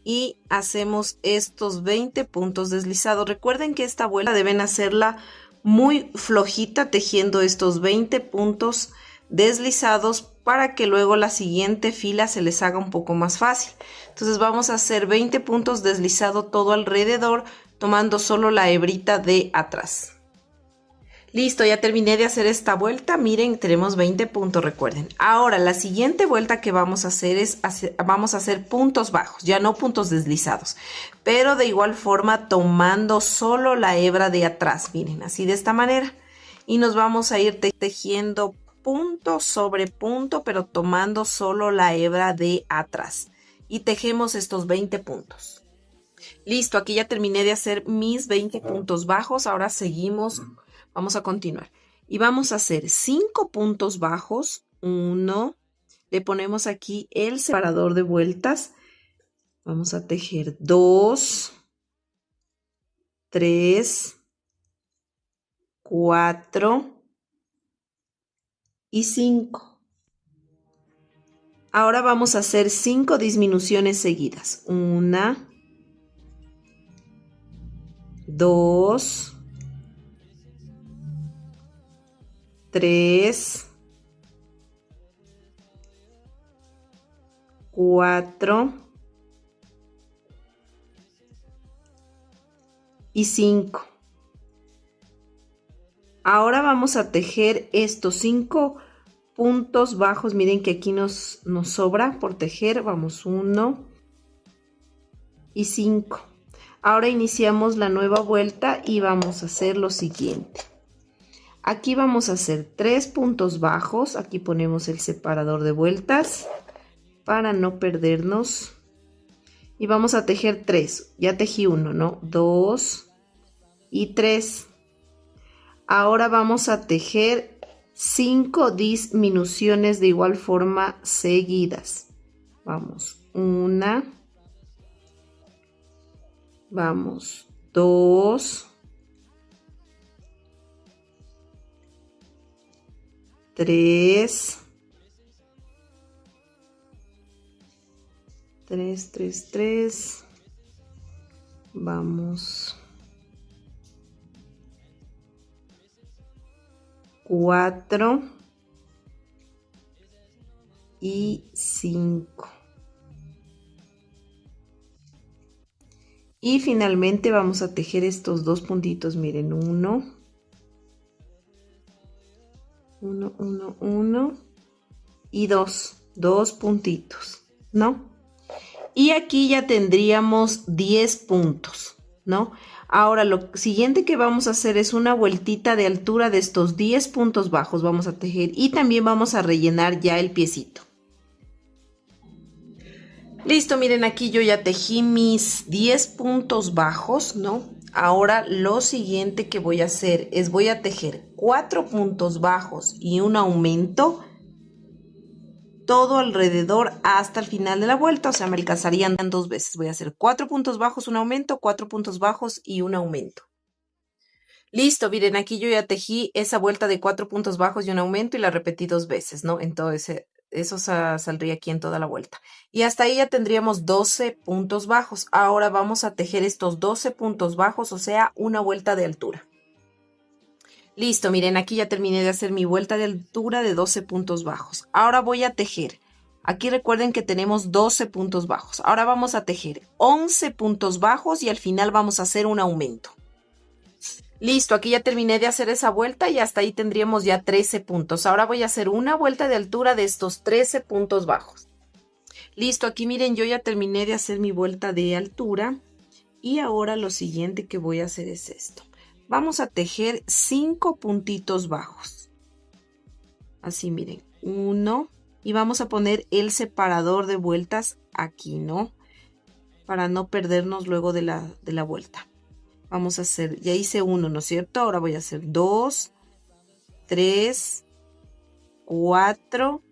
y hacemos estos 20 puntos deslizados. Recuerden que esta vuelta deben hacerla muy flojita, tejiendo estos 20 puntos deslizados para que luego la siguiente fila se les haga un poco más fácil. Entonces vamos a hacer 20 puntos deslizados todo alrededor, tomando solo la hebrita de atrás. Listo, ya terminé de hacer esta vuelta. Miren, tenemos 20 puntos, recuerden. Ahora, la siguiente vuelta que vamos a hacer es, vamos a hacer puntos bajos, ya no puntos deslizados, pero de igual forma tomando solo la hebra de atrás. Miren, así de esta manera. Y nos vamos a ir tejiendo punto sobre punto, pero tomando solo la hebra de atrás. Y tejemos estos 20 puntos. Listo, aquí ya terminé de hacer mis 20 puntos bajos. Ahora seguimos. Vamos a continuar y vamos a hacer 5 puntos bajos. 1, le ponemos aquí el separador de vueltas. Vamos a tejer 2, 3, 4 y 5. Ahora vamos a hacer 5 disminuciones seguidas. 1, 2, 3, 4 y 5. Ahora vamos a tejer estos 5 puntos bajos. Miren que aquí nos sobra por tejer. Vamos 1 y 5. Ahora iniciamos la nueva vuelta y vamos a hacer lo siguiente. Aquí vamos a hacer 3 puntos bajos. Aquí ponemos el separador de vueltas para no perdernos. Y vamos a tejer 3. Ya tejí 1, ¿no? 2 y 3. Ahora vamos a tejer 5 disminuciones de igual forma seguidas. Vamos 1. Vamos 2. 3, 3, 3, 3, vamos 4 y 5. Y finalmente vamos a tejer estos 2 puntitos, miren, 1, 1, 1, 1 y 2 puntitos, ¿no? Y aquí ya tendríamos 10 puntos, ¿no? Ahora lo siguiente que vamos a hacer es una vueltita de altura de estos 10 puntos bajos. Vamos a tejer y también vamos a rellenar ya el piecito. Listo, miren, aquí yo ya tejí mis 10 puntos bajos, ¿no? Ahora lo siguiente que voy a hacer es voy a tejer 4 puntos bajos y un aumento todo alrededor hasta el final de la vuelta, o sea, me alcanzarían 2 veces. Voy a hacer 4 puntos bajos, un aumento, 4 puntos bajos y un aumento. Listo, miren, aquí yo ya tejí esa vuelta de 4 puntos bajos y un aumento y la repetí 2 veces, ¿no? Entonces, eso saldría aquí en toda la vuelta. Y hasta ahí ya tendríamos 12 puntos bajos. Ahora vamos a tejer estos 12 puntos bajos, o sea, una vuelta de altura. Listo, miren, aquí ya terminé de hacer mi vuelta de altura de 12 puntos bajos. Ahora voy a tejer. Aquí recuerden que tenemos 12 puntos bajos. Ahora vamos a tejer 11 puntos bajos y al final vamos a hacer un aumento. Listo, aquí ya terminé de hacer esa vuelta y hasta ahí tendríamos ya 13 puntos. Ahora voy a hacer una vuelta de altura de estos 13 puntos bajos. Listo, aquí miren, yo ya terminé de hacer mi vuelta de altura y ahora lo siguiente que voy a hacer es esto. Vamos a tejer 5 puntitos bajos. Así miren, 1 y vamos a poner el separador de vueltas aquí, ¿no? Para no perdernos luego de la vuelta. Vamos a hacer, ya hice 1, ¿no es cierto? Ahora voy a hacer 2, 3, 4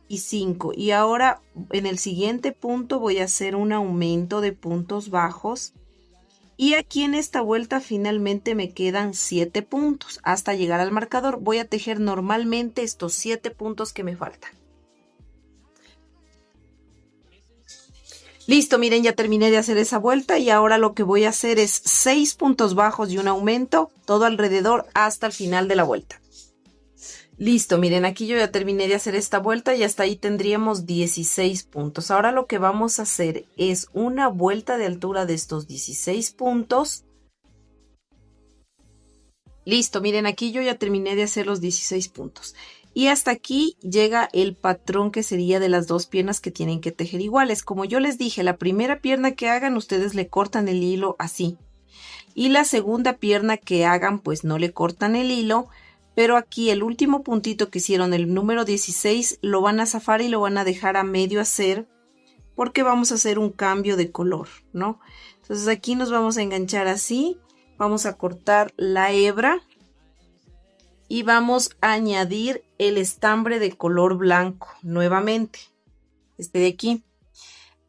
y 5. Y ahora en el siguiente punto voy a hacer un aumento de puntos bajos. Y aquí en esta vuelta finalmente me quedan 7 puntos. Hasta llegar al marcador voy a tejer normalmente estos 7 puntos que me faltan. Listo, miren, ya terminé de hacer esa vuelta y ahora lo que voy a hacer es 6 puntos bajos y un aumento, todo alrededor hasta el final de la vuelta. Listo, miren, aquí yo ya terminé de hacer esta vuelta y hasta ahí tendríamos 16 puntos. Ahora lo que vamos a hacer es una vuelta de altura de estos 16 puntos. Listo, miren, aquí yo ya terminé de hacer los 16 puntos. Y hasta aquí llega el patrón que sería de las dos piernas que tienen que tejer iguales. Como yo les dije, la primera pierna que hagan, ustedes le cortan el hilo así. Y la segunda pierna que hagan, pues no le cortan el hilo. Pero aquí el último puntito que hicieron, el número 16, lo van a zafar y lo van a dejar a medio hacer. Porque vamos a hacer un cambio de color, ¿no? Entonces aquí nos vamos a enganchar así. Vamos a cortar la hebra. Y vamos a añadir el estambre de color blanco nuevamente, este de aquí.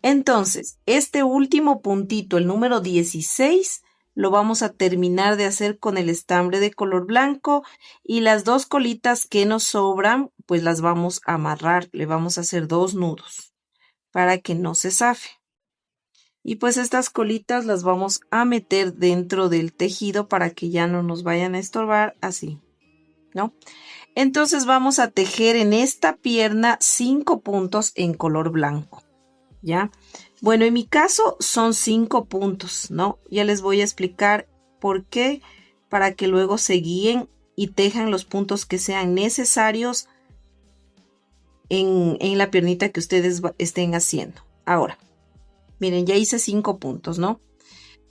Entonces, este último puntito, el número 16, lo vamos a terminar de hacer con el estambre de color blanco y las dos colitas que nos sobran, pues las vamos a amarrar, le vamos a hacer 2 nudos para que no se zafe. Y pues estas colitas las vamos a meter dentro del tejido para que ya no nos vayan a estorbar así, ¿no? Entonces vamos a tejer en esta pierna 5 puntos en color blanco, ¿ya? Bueno, en mi caso son 5 puntos, ¿no? Ya les voy a explicar por qué, para que luego se guíen y tejan los puntos que sean necesarios en la piernita que ustedes estén haciendo. Ahora, miren, ya hice 5 puntos, ¿no?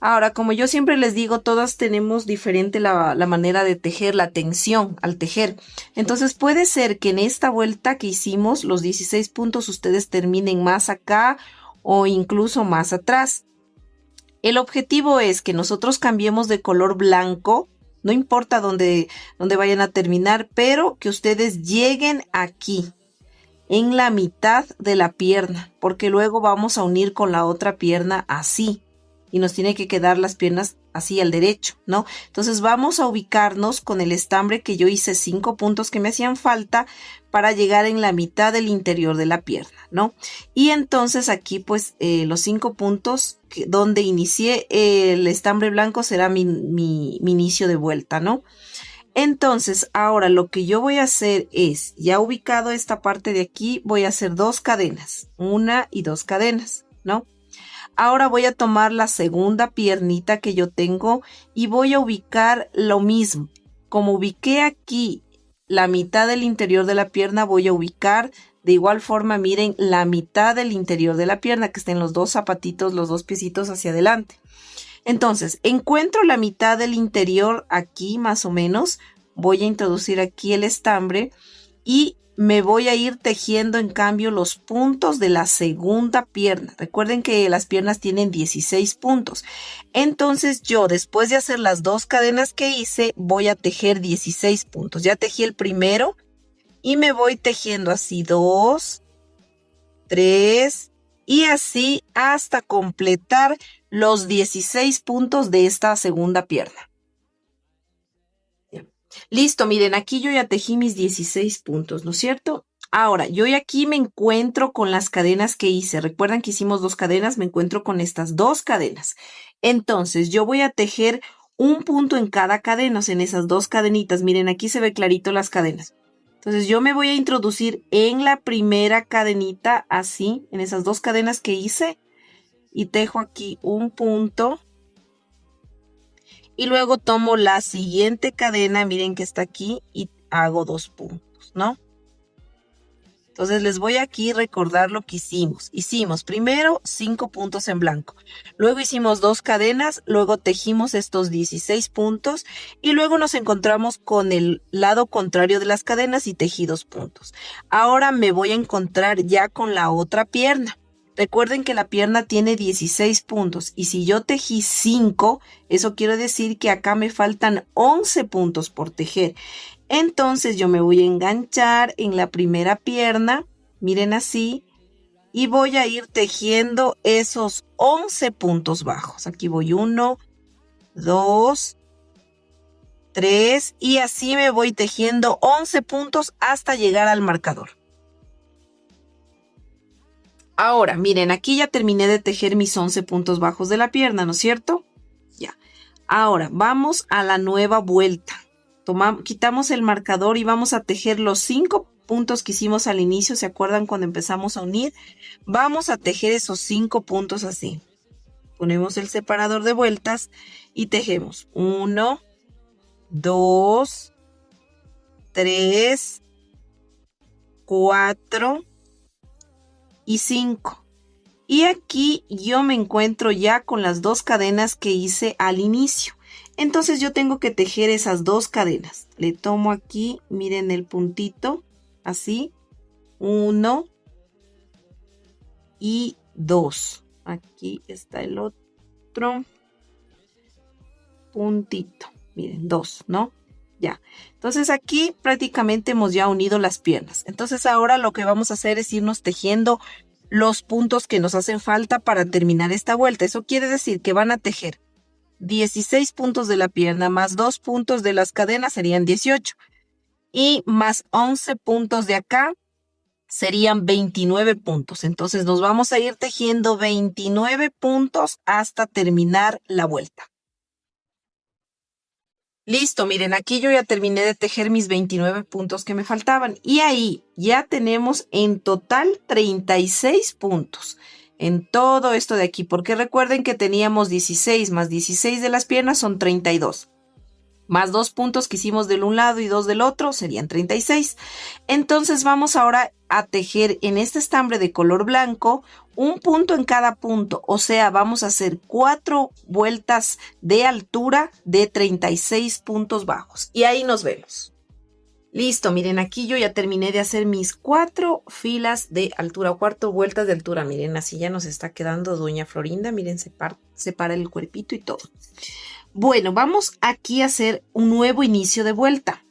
Ahora, como yo siempre les digo, todas tenemos diferente la manera de tejer, la tensión al tejer. Entonces puede ser que en esta vuelta que hicimos, los 16 puntos ustedes terminen más acá o incluso más atrás. El objetivo es que nosotros cambiemos de color blanco, no importa dónde vayan a terminar, pero que ustedes lleguen aquí, en la mitad de la pierna, porque luego vamos a unir con la otra pierna así. Y nos tiene que quedar las piernas así al derecho, ¿no? Entonces vamos a ubicarnos con el estambre que yo hice 5 puntos que me hacían falta para llegar en la mitad del interior de la pierna, ¿no? Y entonces aquí pues los 5 puntos donde inicié el estambre blanco será mi inicio de vuelta, ¿no? Entonces ahora lo que yo voy a hacer es, ya ubicado esta parte de aquí, voy a hacer 2 cadenas, 1 y 2 cadenas, ¿no? Ahora voy a tomar la segunda piernita que yo tengo y voy a ubicar lo mismo. Como ubiqué aquí la mitad del interior de la pierna, voy a ubicar de igual forma, miren, la mitad del interior de la pierna, que estén los dos zapatitos, los dos piecitos hacia adelante. Entonces, encuentro la mitad del interior aquí más o menos. Voy a introducir aquí el estambre y me voy a ir tejiendo en cambio los puntos de la segunda pierna. Recuerden que las piernas tienen 16 puntos. Entonces yo después de hacer las 2 cadenas que hice voy a tejer 16 puntos. Ya tejí el primero y me voy tejiendo así 2, 3 y así hasta completar los 16 puntos de esta segunda pierna. Listo, miren, aquí yo ya tejí mis 16 puntos, ¿no es cierto? Ahora, yo aquí me encuentro con las cadenas que hice. Recuerdan que hicimos 2 cadenas, me encuentro con estas 2 cadenas. Entonces, yo voy a tejer un punto en cada cadena, o sea, en esas 2 cadenitas. Miren, aquí se ve clarito las cadenas. Entonces, yo me voy a introducir en la primera cadenita, así, en esas 2 cadenas que hice. Y tejo aquí un punto. Y luego tomo la siguiente cadena, miren que está aquí, y hago 2 puntos, ¿no? Entonces les voy aquí a recordar lo que hicimos. Hicimos primero 5 puntos en blanco. Luego hicimos 2 cadenas, luego tejimos estos 16 puntos y luego nos encontramos con el lado contrario de las cadenas y tejí 2 puntos. Ahora me voy a encontrar ya con la otra pierna. Recuerden que la pierna tiene 16 puntos y si yo tejí 5, eso quiere decir que acá me faltan 11 puntos por tejer. Entonces yo me voy a enganchar en la primera pierna, miren así, y voy a ir tejiendo esos 11 puntos bajos. Aquí voy 1, 2, 3 y así me voy tejiendo 11 puntos hasta llegar al marcador. Ahora, miren, aquí ya terminé de tejer mis 11 puntos bajos de la pierna, ¿no es cierto? Ya. Ahora, vamos a la nueva vuelta. Quitamos el marcador y vamos a tejer los 5 puntos que hicimos al inicio. ¿Se acuerdan cuando empezamos a unir? Vamos a tejer esos 5 puntos así. Ponemos el separador de vueltas y tejemos 1, 2, 3, 4 y 5. Y aquí yo me encuentro ya con las 2 cadenas que hice al inicio. Entonces yo tengo que tejer esas 2 cadenas. Le tomo aquí, miren el puntito, así, 1 y 2. Aquí está el otro puntito. Miren, 2, ¿no? Ya. Entonces aquí prácticamente hemos ya unido las piernas. Entonces ahora lo que vamos a hacer es irnos tejiendo los puntos que nos hacen falta para terminar esta vuelta. Eso quiere decir que van a tejer 16 puntos de la pierna más 2 puntos de las cadenas serían 18. Y más 11 puntos de acá serían 29 puntos. Entonces nos vamos a ir tejiendo 29 puntos hasta terminar la vuelta. Listo, miren, aquí yo ya terminé de tejer mis 29 puntos que me faltaban. Y ahí ya tenemos en total 36 puntos en todo esto de aquí. Porque recuerden que teníamos 16 más 16 de las piernas son 32. Más 2 puntos que hicimos del un lado y 2 del otro serían 36. Entonces vamos ahora a tejer en este estambre de color blanco un punto en cada punto. O sea, vamos a hacer 4 vueltas de altura de 36 puntos bajos. Y ahí nos vemos. Listo, miren, aquí yo ya terminé de hacer mis 4 filas de altura, 4 vueltas de altura. Miren, así ya nos está quedando doña Florinda. Miren, separa el cuerpito y todo. Bueno, vamos aquí a hacer un nuevo inicio de vuelta.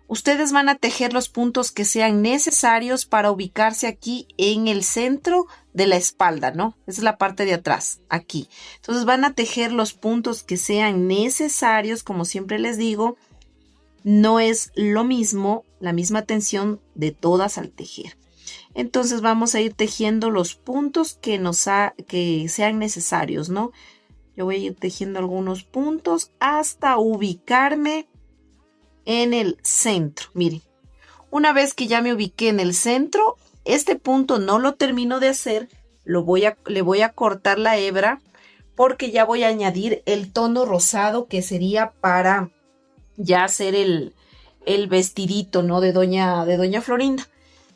Ustedes van a tejer los puntos que sean necesarios para ubicarse aquí en el centro de la espalda, ¿no? Esa es la parte de atrás, aquí. Entonces van a tejer los puntos que sean necesarios, como siempre les digo. No es lo mismo, la misma tensión de todas al tejer. Entonces vamos a ir tejiendo los puntos que sean necesarios, ¿no? Yo voy a ir tejiendo algunos puntos hasta ubicarme en el centro. Miren, una vez que ya me ubiqué en el centro, este punto no lo termino de hacer. Le voy a cortar la hebra porque ya voy a añadir el tono rosado que sería para ya hacer el vestidito, ¿no? de doña Florinda.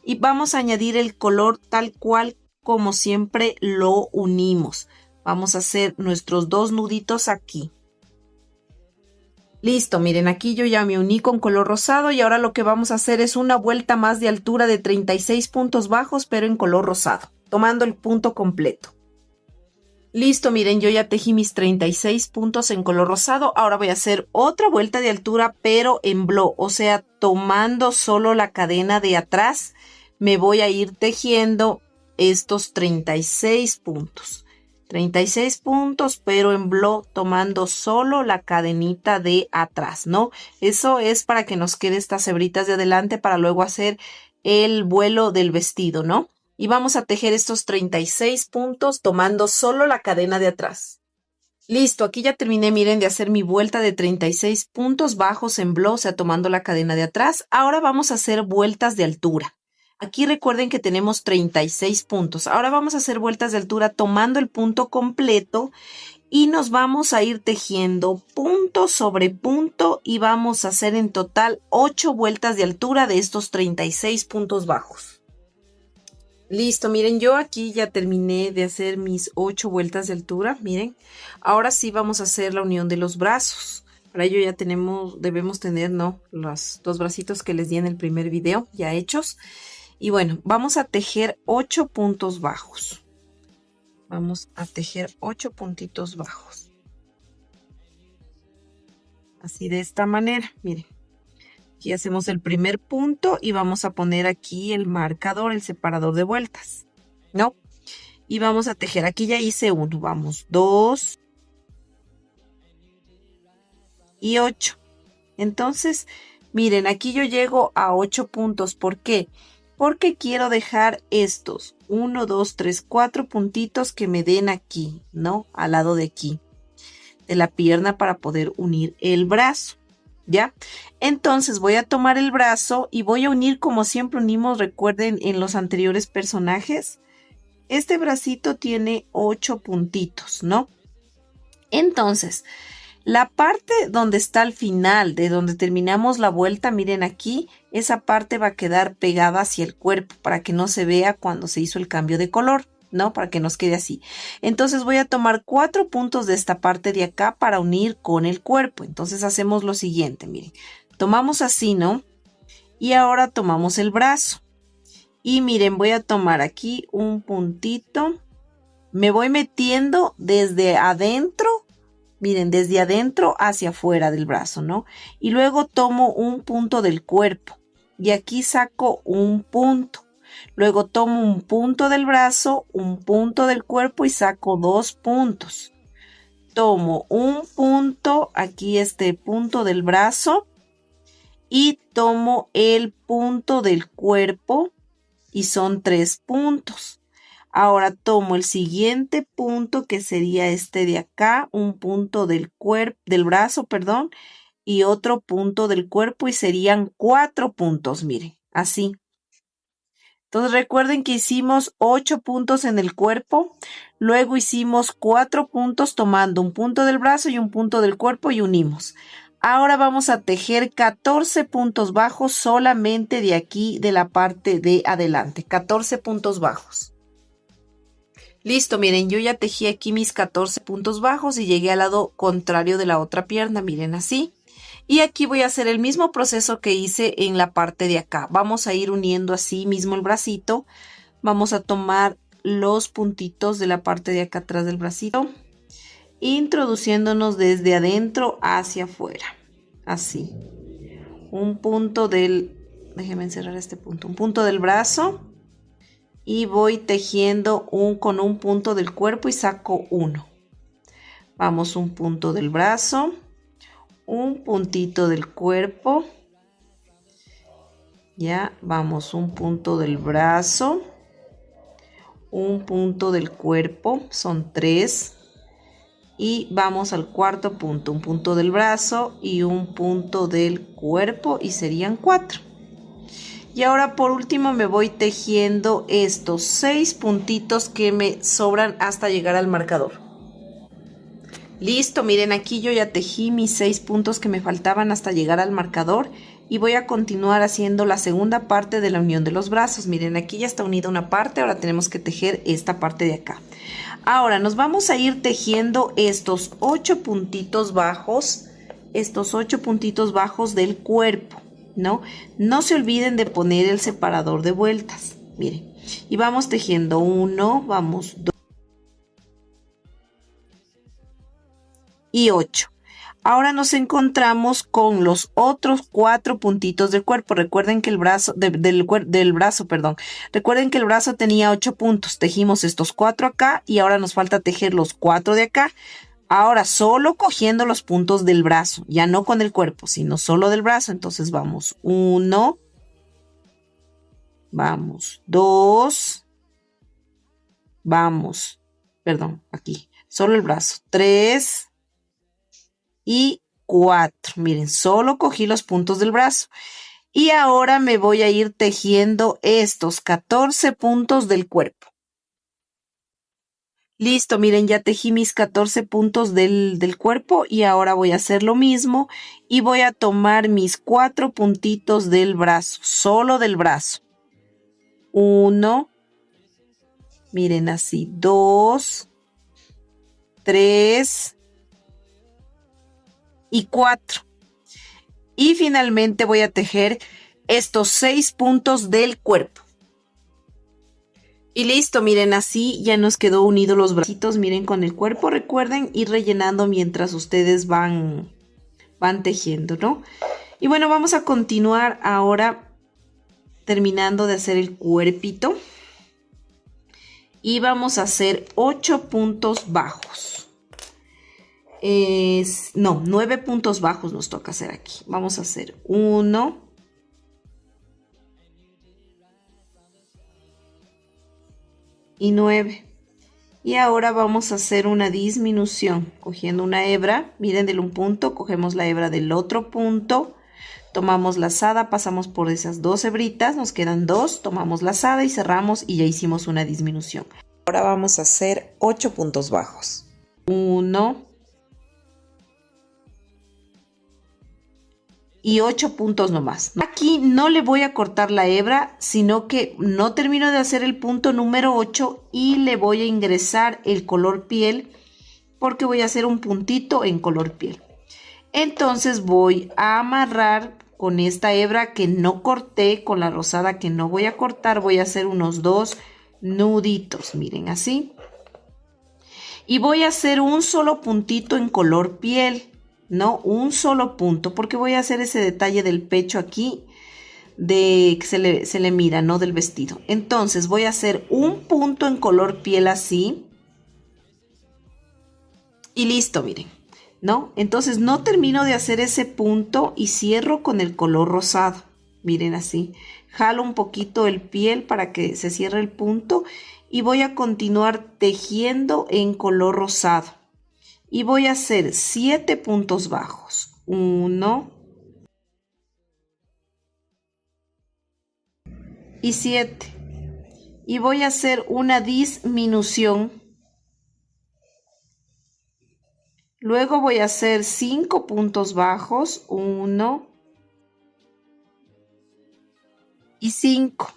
Y vamos a añadir el color tal cual como siempre lo unimos. Vamos a hacer nuestros 2 nuditos aquí. Listo, miren, aquí yo ya me uní con color rosado y ahora lo que vamos a hacer es una vuelta más de altura de 36 puntos bajos, pero en color rosado, tomando el punto completo. Listo, miren, yo ya tejí mis 36 puntos en color rosado. Ahora voy a hacer otra vuelta de altura, pero en blow, o sea, tomando solo la cadena de atrás, me voy a ir tejiendo estos 36 puntos. 36 puntos, pero en blow tomando solo la cadenita de atrás, ¿no? Eso es para que nos quede estas hebritas de adelante para luego hacer el vuelo del vestido, ¿no? Y vamos a tejer estos 36 puntos tomando solo la cadena de atrás. Listo, aquí ya terminé, miren, de hacer mi vuelta de 36 puntos bajos en blow, o sea, tomando la cadena de atrás. Ahora vamos a hacer vueltas de altura. Aquí recuerden que tenemos 36 puntos. Ahora vamos a hacer vueltas de altura tomando el punto completo y nos vamos a ir tejiendo punto sobre punto y vamos a hacer en total 8 vueltas de altura de estos 36 puntos bajos. Listo, miren, yo aquí ya terminé de hacer mis 8 vueltas de altura, miren. Ahora sí vamos a hacer la unión de los brazos. Para ello ya debemos tener, ¿no? Los 2 bracitos que les di en el primer video ya hechos. Y bueno, vamos a tejer 8 puntos bajos. Vamos a tejer 8 puntitos bajos. Así de esta manera, miren. Aquí hacemos el primer punto y vamos a poner aquí el marcador, el separador de vueltas, ¿no? Y vamos a tejer, aquí ya hice uno, vamos, 2, y 8. Entonces, miren, aquí yo llego a 8 puntos. ¿Por qué? Porque quiero dejar estos 1, 2, 3, 4 puntitos que me den aquí, ¿no? Al lado de aquí, de la pierna para poder unir el brazo, ¿ya? Entonces voy a tomar el brazo y voy a unir como siempre unimos, recuerden, en los anteriores personajes. Este bracito tiene 8 puntitos, ¿no? Entonces, la parte donde está al final, de donde terminamos la vuelta, miren aquí, esa parte va a quedar pegada hacia el cuerpo para que no se vea cuando se hizo el cambio de color, ¿no? Para que nos quede así. Entonces voy a tomar 4 puntos de esta parte de acá para unir con el cuerpo. Entonces hacemos lo siguiente, miren. Tomamos así, ¿no? Y ahora tomamos el brazo. Y miren, voy a tomar aquí un puntito. Me voy metiendo desde adentro. Miren, desde adentro hacia afuera del brazo, ¿no? Y luego tomo un punto del cuerpo y aquí saco un punto. Luego tomo un punto del brazo, un punto del cuerpo y saco 2 puntos. Tomo un punto, aquí este punto del brazo y tomo el punto del cuerpo y son 3 puntos. Ahora tomo el siguiente punto que sería este de acá, un punto del cuerpo, del brazo, perdón, y otro punto del cuerpo y serían 4 puntos, miren, así. Entonces recuerden que hicimos 8 puntos en el cuerpo, luego hicimos 4 puntos tomando un punto del brazo y un punto del cuerpo y unimos. Ahora vamos a tejer 14 puntos bajos solamente de aquí de la parte de adelante, 14 puntos bajos. Listo, miren, yo ya tejí aquí mis 14 puntos bajos y llegué al lado contrario de la otra pierna, miren así. Y aquí voy a hacer el mismo proceso que hice en la parte de acá. Vamos a ir uniendo así mismo el bracito. Vamos a tomar los puntitos de la parte de acá atrás del bracito, introduciéndonos desde adentro hacia afuera. Así. Un punto del... Déjenme encerrar este punto. Un punto del brazo. Y voy tejiendo con un punto del cuerpo y saco uno. Vamos un punto del brazo, un puntito del cuerpo, ya vamos un punto del brazo, un punto del cuerpo, son 3, y vamos al cuarto punto, un punto del brazo y un punto del cuerpo y serían 4. Y ahora por último me voy tejiendo estos 6 puntitos que me sobran hasta llegar al marcador. Listo, miren, aquí yo ya tejí mis 6 puntos que me faltaban hasta llegar al marcador y voy a continuar haciendo la segunda parte de la unión de los brazos. Miren, aquí ya está unida una parte, ahora tenemos que tejer esta parte de acá. Ahora nos vamos a ir tejiendo estos 8 puntitos bajos, del cuerpo. ¿No? No se olviden de poner el separador de vueltas, miren, y vamos tejiendo 1, vamos 2 y 8. Ahora nos encontramos con los otros 4 puntitos del cuerpo. Recuerden que el brazo, recuerden que el brazo tenía 8 puntos. Tejimos estos 4 acá y ahora nos falta tejer los 4 de acá. Ahora solo cogiendo los puntos del brazo, ya no con el cuerpo, sino solo del brazo. Entonces vamos 1, vamos 2, vamos, perdón, aquí, solo el brazo, 3 y 4. Miren, solo cogí los puntos del brazo. Y ahora me voy a ir tejiendo estos 14 puntos del cuerpo. Listo, miren, ya tejí mis 14 puntos del cuerpo y ahora voy a hacer lo mismo y voy a tomar mis 4 puntitos del brazo, solo del brazo. 1, miren así, 2, 3 y 4. Y finalmente voy a tejer estos 6 puntos del cuerpo. Y listo, miren, así ya nos quedó unidos los bracitos, miren, con el cuerpo. Recuerden ir rellenando mientras ustedes van tejiendo, ¿no? Y bueno, vamos a continuar ahora terminando de hacer el cuerpito. Y vamos a hacer 8 puntos bajos. No, 9 puntos bajos nos toca hacer aquí. Vamos a hacer 1 y 9. Y ahora vamos a hacer una disminución, cogiendo una hebra, miren del un punto, cogemos la hebra del otro punto, tomamos lazada, pasamos por esas 2 hebritas, nos quedan 2, tomamos lazada y cerramos y ya hicimos una disminución. Ahora vamos a hacer 8 puntos bajos. 1 y 8 puntos nomás. Aquí no le voy a cortar la hebra, sino que no termino de hacer el punto número 8 y le voy a ingresar el color piel porque voy a hacer un puntito en color piel. Entonces voy a amarrar con esta hebra que no corté, con la rosada que no voy a cortar, voy a hacer unos 2 nuditos, miren así. Y voy a hacer un solo puntito en color piel. No, un solo punto, porque voy a hacer ese detalle del pecho aquí, de que se le mira, ¿no? Del vestido. Entonces voy a hacer un punto en color piel así. Y listo, miren, ¿no? Entonces no termino de hacer ese punto y cierro con el color rosado. Miren así. Jalo un poquito el piel para que se cierre el punto y voy a continuar tejiendo en color rosado. Y voy a hacer 7 puntos bajos. 1 y 7. Y voy a hacer una disminución. Luego voy a hacer 5 puntos bajos. 1 y 5.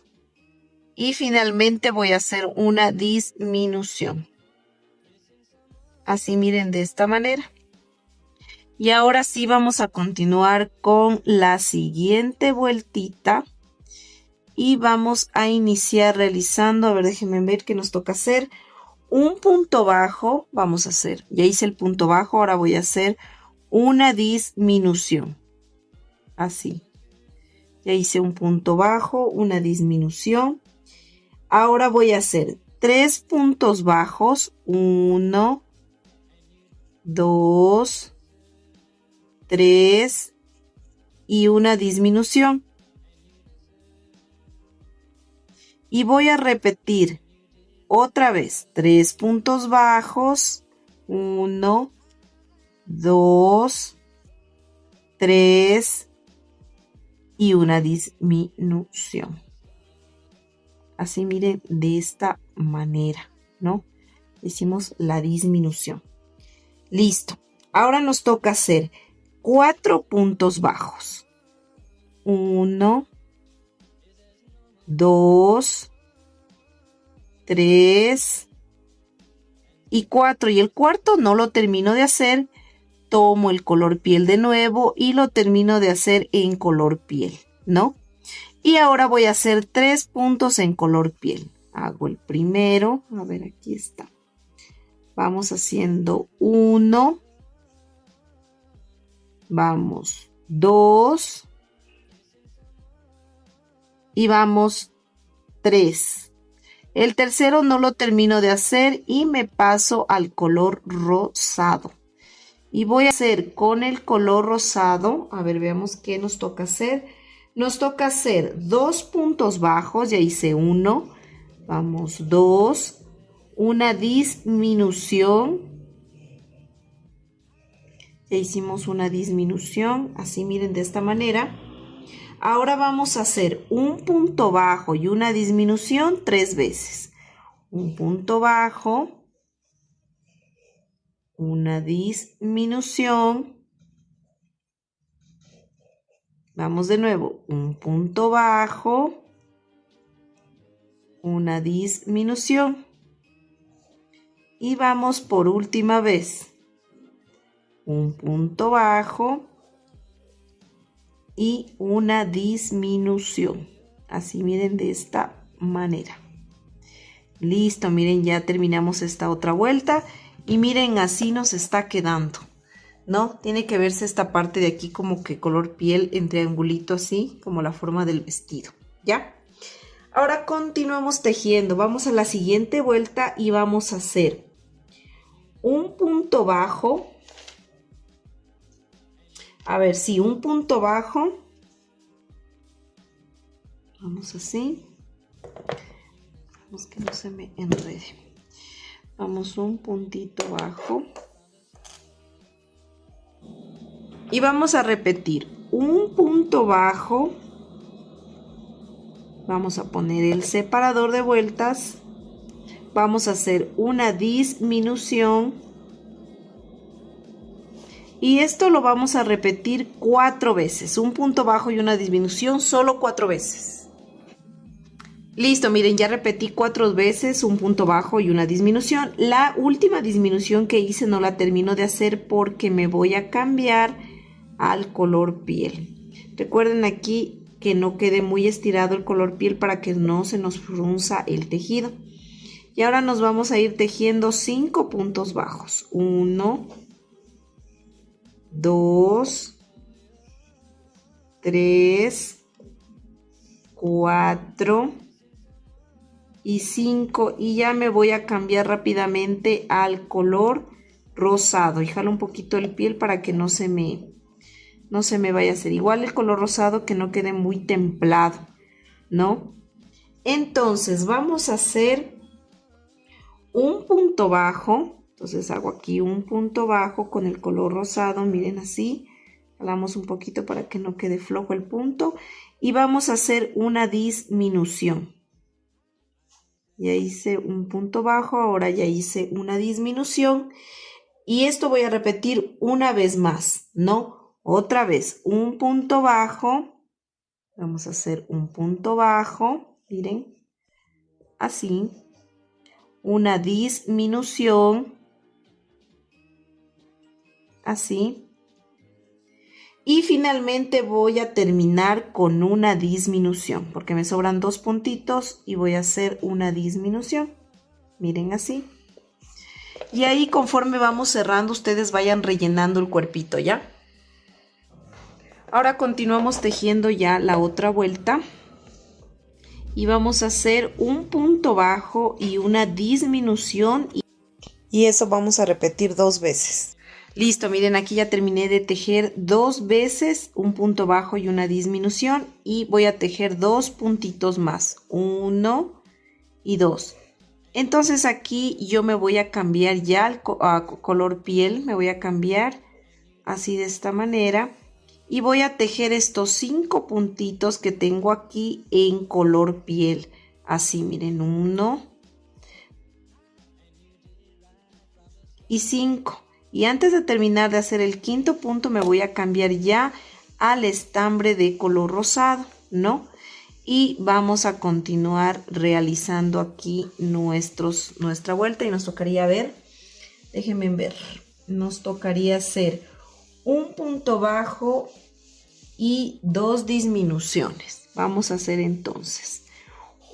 Y finalmente voy a hacer una disminución. Así miren de esta manera. Y ahora sí vamos a continuar con la siguiente vueltita. Y vamos a iniciar realizando, a ver, déjenme ver qué nos toca hacer. Un punto bajo, vamos a hacer, ya hice el punto bajo, ahora voy a hacer una disminución. Así. Ya hice un punto bajo, una disminución. Ahora voy a hacer 3 puntos bajos. 1, 2, 3 y una disminución. Y voy a repetir otra vez 3 puntos bajos. 1, 2, 3 y una disminución. Así miren de esta manera, ¿no? Hicimos la disminución. Listo. Ahora nos toca hacer 4 puntos bajos. 1, 2, 3 y 4. Y el cuarto no lo termino de hacer. Tomo el color piel de nuevo y lo termino de hacer en color piel, ¿no? Y ahora voy a hacer 3 puntos en color piel. Hago el primero. A ver, aquí está. Vamos haciendo 1. Vamos 2. Y vamos 3. El tercero no lo termino de hacer y me paso al color rosado. Y voy a hacer con el color rosado, a ver, veamos qué nos toca hacer. Nos toca hacer 2 puntos bajos, ya hice 1. Vamos 2. Una disminución. Ya hicimos una disminución, así miren de esta manera. Ahora vamos a hacer un punto bajo y una disminución 3 veces. Un punto bajo, una disminución. Vamos de nuevo, un punto bajo, una disminución. Y vamos por última vez. Un punto bajo y una disminución. Así miren de esta manera. Listo, miren, ya terminamos esta otra vuelta. Y miren, así nos está quedando, ¿no? Tiene que verse esta parte de aquí como que color piel en triangulito así, como la forma del vestido, ¿ya? Ahora continuamos tejiendo. Vamos a la siguiente vuelta y vamos a hacer un punto bajo. A ver, sí, un punto bajo. Vamos así. Vamos que no se me enrede. Vamos un puntito bajo. Y vamos a repetir un punto bajo. Vamos a poner el separador de vueltas. Vamos a hacer una disminución. Y esto lo vamos a repetir 4 veces. Un punto bajo y una disminución solo 4 veces. Listo, miren, ya repetí 4 veces un punto bajo y una disminución. La última disminución que hice no la termino de hacer porque me voy a cambiar al color piel. Recuerden aquí que no quede muy estirado el color piel para que no se nos frunza el tejido. Y ahora nos vamos a ir tejiendo 5 puntos bajos. 1, 2, 3, 4 y 5, y ya me voy a cambiar rápidamente al color rosado y jalo un poquito el piel para que no se me vaya a hacer igual el color rosado, que no quede muy templado, ¿no? Entonces vamos a hacer un punto bajo. Entonces hago aquí un punto bajo con el color rosado, miren así, jalamos un poquito para que no quede flojo el punto y vamos a hacer una disminución. Ya hice un punto bajo, ahora ya hice una disminución y esto voy a repetir una vez más, ¿no? Otra vez, un punto bajo, vamos a hacer un punto bajo, miren, así, una disminución, así, y finalmente voy a terminar con una disminución, porque me sobran 2 puntitos y voy a hacer una disminución. Miren así. Y ahí conforme vamos cerrando, ustedes vayan rellenando el cuerpito, ¿ya? Ahora continuamos tejiendo ya la otra vuelta. Y vamos a hacer un punto bajo y una disminución. Y eso vamos a repetir 2 veces. Listo, miren, aquí ya terminé de tejer 2 veces un punto bajo y una disminución y voy a tejer 2 puntitos más, 1 y 2. Entonces aquí yo me voy a cambiar ya al color piel, me voy a cambiar así de esta manera y voy a tejer estos 5 puntitos que tengo aquí en color piel. Así, miren, 1 y 5. Y antes de terminar de hacer el quinto punto me voy a cambiar ya al estambre de color rosado, ¿no? Y vamos a continuar realizando aquí nuestra vuelta y nos tocaría ver, déjenme ver, nos tocaría hacer un punto bajo y 2 disminuciones. Vamos a hacer entonces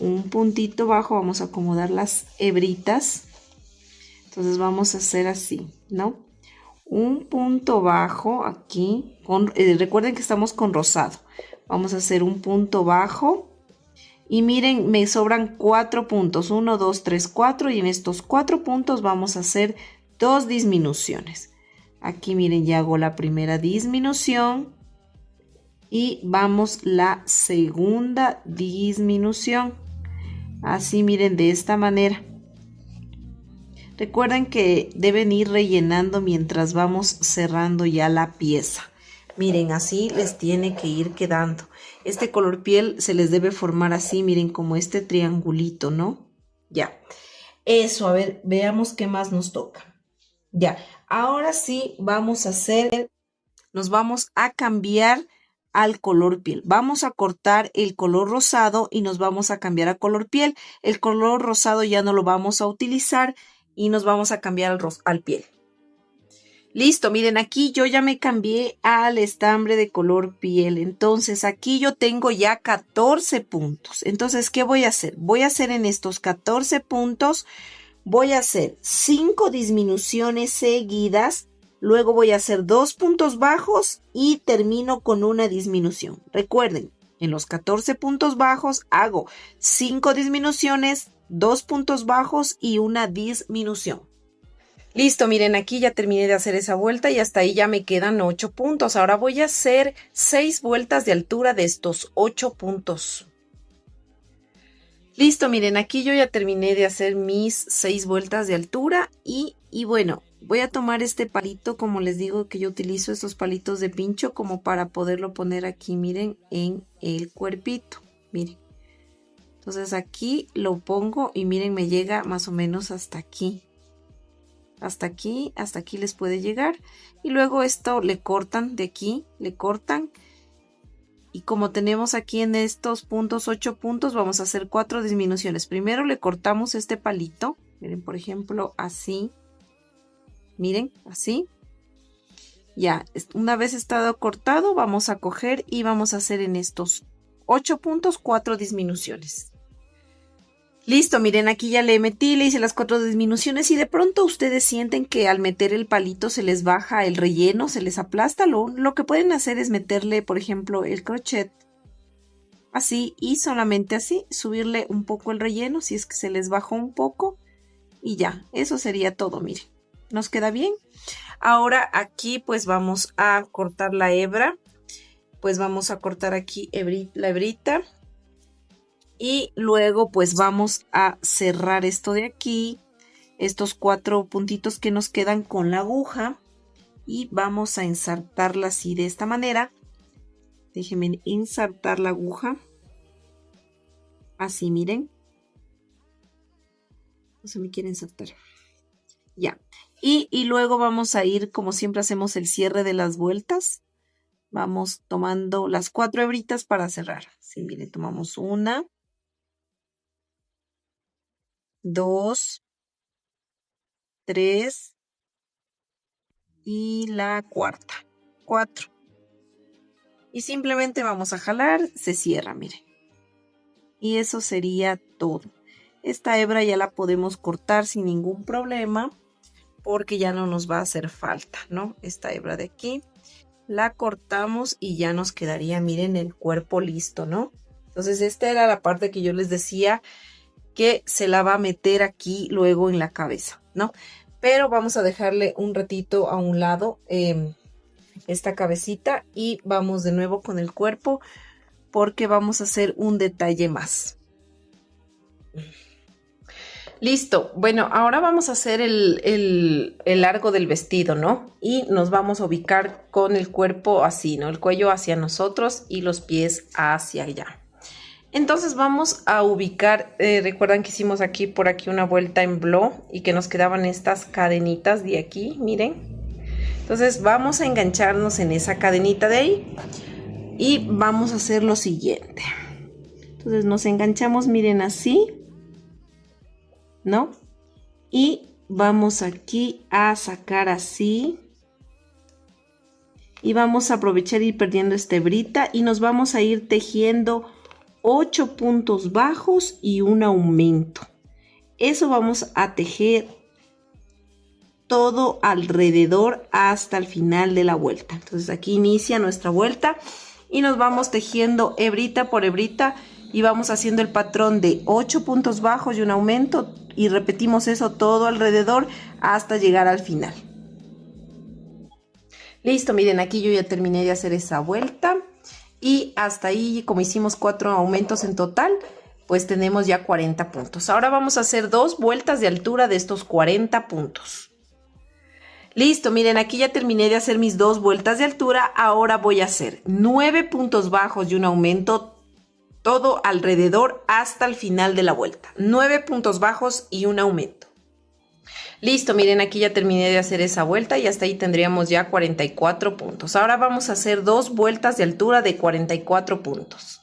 un puntito bajo, vamos a acomodar las hebritas. Entonces vamos a hacer así, ¿no? Un punto bajo aquí, recuerden que estamos con rosado. Vamos a hacer un punto bajo y miren, me sobran 4 puntos, 1, 2, 3, 4 y en estos 4 puntos vamos a hacer 2 disminuciones. Aquí miren, ya hago la primera disminución y vamos la segunda disminución. Así miren, de esta manera. Recuerden que deben ir rellenando mientras vamos cerrando ya la pieza. Miren, así les tiene que ir quedando. Este color piel se les debe formar así, miren, como este triangulito, ¿no? Ya. Eso, a ver, veamos qué más nos toca. Ya, ahora sí vamos a hacer, nos vamos a cambiar al color piel. Vamos a cortar el color rosado y nos vamos a cambiar a color piel. El color rosado ya no lo vamos a utilizar y nos vamos a cambiar al piel. Listo, miren, aquí yo ya me cambié al estambre de color piel. Entonces aquí yo tengo ya 14 puntos. Entonces, ¿qué voy a hacer? Voy a hacer en estos 14 puntos, voy a hacer 5 disminuciones seguidas. Luego voy a hacer 2 puntos bajos y termino con una disminución. Recuerden, en los 14 puntos bajos hago 5 disminuciones, 2 puntos bajos y una disminución. Listo, miren, aquí ya terminé de hacer esa vuelta y hasta ahí ya me quedan 8 puntos. Ahora voy a hacer 6 vueltas de altura de estos 8 puntos. Listo, miren, aquí yo ya terminé de hacer mis 6 vueltas de altura y bueno, voy a tomar este palito, como les digo que yo utilizo estos palitos de pincho como para poderlo poner aquí, miren, en el cuerpito, miren. Entonces aquí lo pongo y miren, me llega más o menos hasta aquí. Hasta aquí les puede llegar. Y luego esto le cortan de aquí, le cortan. Y como tenemos aquí en estos puntos 8 puntos, vamos a hacer 4 disminuciones. Primero le cortamos este palito. Miren, por ejemplo, así. Miren, así. Ya, una vez estado cortado, vamos a coger y vamos a hacer en estos 8 puntos 4 disminuciones. Listo, miren, aquí ya le metí, le hice las 4 disminuciones y de pronto ustedes sienten que al meter el palito se les baja el relleno, se les aplasta. Lo que pueden hacer es meterle, por ejemplo, el crochet así y solamente así, subirle un poco el relleno si es que se les bajó un poco y ya, eso sería todo, miren. ¿Nos queda bien? Ahora aquí pues vamos a cortar la hebra, pues vamos a cortar aquí la hebrita. Y luego pues vamos a cerrar esto de aquí, estos 4 puntitos que nos quedan con la aguja y vamos a ensartarla así de esta manera. Déjenme insertar la aguja. Así, miren. No se me quiere insertar. Ya. Y luego vamos a ir, como siempre hacemos el cierre de las vueltas. Vamos tomando las 4 hebritas para cerrar. Sí, miren, tomamos una. 2, 3 y la cuarta, 4. Y simplemente vamos a jalar, se cierra, miren. Y eso sería todo. Esta hebra ya la podemos cortar sin ningún problema porque ya no nos va a hacer falta, ¿no? Esta hebra de aquí la cortamos y ya nos quedaría, miren, el cuerpo listo, ¿no? Entonces esta era la parte que yo les decía que se la va a meter aquí luego en la cabeza, ¿no? Pero vamos a dejarle un ratito a un lado esta cabecita y vamos de nuevo con el cuerpo porque vamos a hacer un detalle más. Listo, bueno, ahora vamos a hacer el largo del vestido, ¿no? Y nos vamos a ubicar con el cuerpo así, ¿no? El cuello hacia nosotros y los pies hacia allá. Entonces vamos a ubicar, recuerdan que hicimos aquí por aquí una vuelta en blow y que nos quedaban estas cadenitas de aquí, miren. Entonces vamos a engancharnos en esa cadenita de ahí y vamos a hacer lo siguiente. Entonces nos enganchamos, miren, así, ¿no? Y vamos aquí a sacar así. Y vamos a aprovechar ir perdiendo esta hebrita y nos vamos a ir tejiendo 8 puntos bajos y un aumento. Eso vamos a tejer todo alrededor hasta el final de la vuelta. Entonces aquí inicia nuestra vuelta y nos vamos tejiendo hebrita por hebrita y vamos haciendo el patrón de 8 puntos bajos y un aumento y repetimos eso todo alrededor hasta llegar al final. Listo, miren, aquí yo ya terminé de hacer esa vuelta. Y hasta ahí, como hicimos 4 aumentos en total, pues tenemos ya 40 puntos. Ahora vamos a hacer 2 vueltas de altura de estos 40 puntos. Listo, miren, aquí ya terminé de hacer mis 2 vueltas de altura. Ahora voy a hacer 9 puntos bajos y un aumento todo alrededor hasta el final de la vuelta. 9 puntos bajos y un aumento. Listo, miren, aquí ya terminé de hacer esa vuelta y hasta ahí tendríamos ya 44 puntos. Ahora vamos a hacer 2 vueltas de altura de 44 puntos.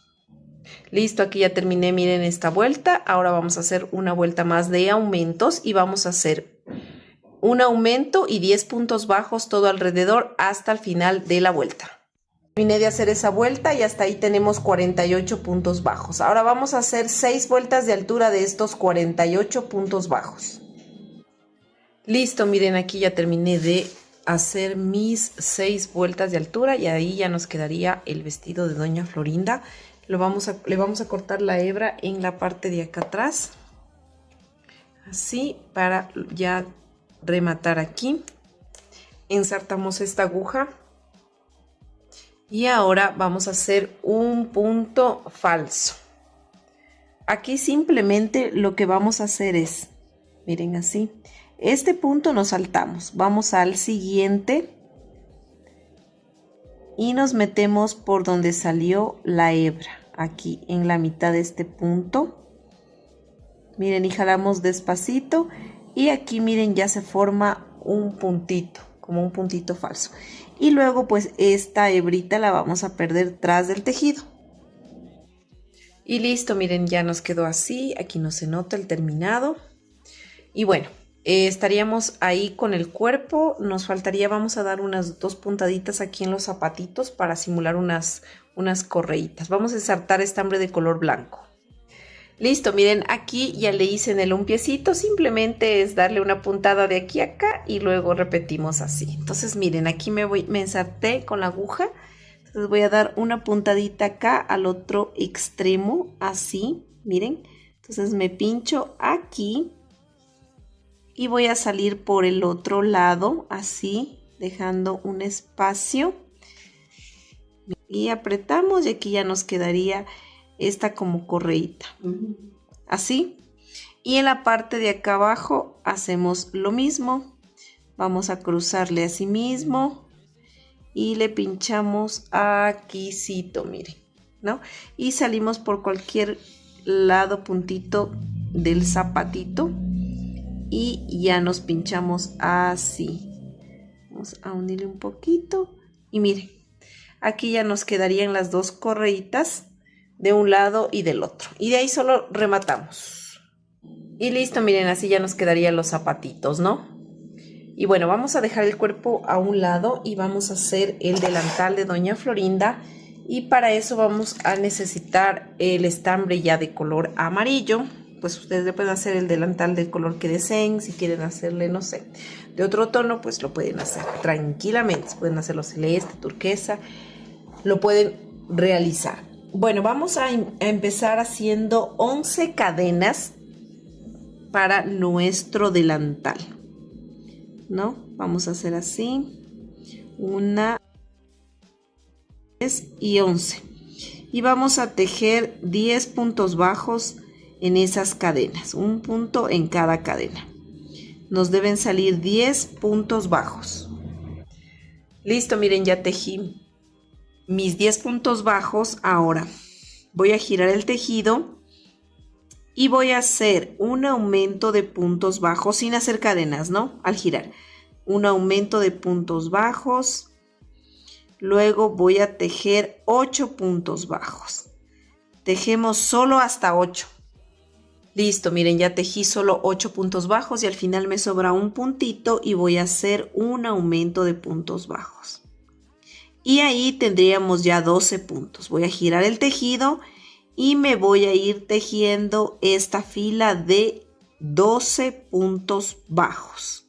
Listo, aquí ya terminé, miren esta vuelta. Ahora vamos a hacer una vuelta más de aumentos y vamos a hacer un aumento y 10 puntos bajos todo alrededor hasta el final de la vuelta. Terminé de hacer esa vuelta y hasta ahí tenemos 48 puntos bajos. Ahora vamos a hacer 6 vueltas de altura de estos 48 puntos bajos. Listo, miren, aquí ya terminé de hacer mis 6 vueltas de altura y ahí ya nos quedaría el vestido de Doña Florinda. Le vamos a cortar la hebra en la parte de acá atrás, así, para ya rematar aquí. Ensartamos esta aguja. Y ahora vamos a hacer un punto falso. Aquí simplemente lo que vamos a hacer es, miren así, este punto nos saltamos, vamos al siguiente y nos metemos por donde salió la hebra, aquí en la mitad de este punto. Miren, y jalamos despacito y aquí miren ya se forma un puntito, como un puntito falso. Y luego pues esta hebrita la vamos a perder tras del tejido. Y listo, miren, ya nos quedó así, aquí no se nota el terminado. Y bueno, estaríamos ahí con el cuerpo, nos faltaría, vamos a dar unas 2 puntaditas aquí en los zapatitos para simular unas correitas. Vamos a ensartar estambre de color blanco. Listo, miren, aquí ya le hice en el un piecito, simplemente es darle una puntada de aquí a acá y luego repetimos así. Entonces miren, aquí me ensarté con la aguja. Entonces voy a dar una puntadita acá al otro extremo, así, miren. Entonces me pincho aquí y voy a salir por el otro lado, así, dejando un espacio. Y apretamos y aquí ya nos quedaría esta como correíta. Así. Y en la parte de acá abajo hacemos lo mismo. Vamos a cruzarle así mismo. Y le pinchamos aquícito, miren, ¿no? Y salimos por cualquier lado, puntito del zapatito. Y ya nos pinchamos así. Vamos a unirle un poquito. Y miren, aquí ya nos quedarían las 2 correitas de un lado y del otro. Y de ahí solo rematamos. Y listo, miren, así ya nos quedarían los zapatitos, ¿no? Y bueno, vamos a dejar el cuerpo a un lado y vamos a hacer el delantal de Doña Florinda. Y para eso vamos a necesitar el estambre ya de color amarillo. Pues ustedes le pueden hacer el delantal del color que deseen. Si quieren hacerle, no sé, de otro tono, pues lo pueden hacer tranquilamente. Pueden hacerlo celeste, turquesa, lo pueden realizar. Bueno, vamos a empezar haciendo 11 cadenas para nuestro delantal, ¿no? Vamos a hacer así, 1, 3 y 11. Y vamos a tejer 10 puntos bajos en esas cadenas, un punto en cada cadena. Nos deben salir 10 puntos bajos. Listo, miren, ya tejí mis 10 puntos bajos. Ahora voy a girar el tejido y voy a hacer un aumento de puntos bajos sin hacer cadenas, ¿no? Al girar, un aumento de puntos bajos. Luego voy a tejer 8 puntos bajos. Tejemos solo hasta 8. Listo, miren, ya tejí solo 8 puntos bajos y al final me sobra un puntito y voy a hacer un aumento de puntos bajos. Y ahí tendríamos ya 12 puntos. Voy a girar el tejido y me voy a ir tejiendo esta fila de 12 puntos bajos.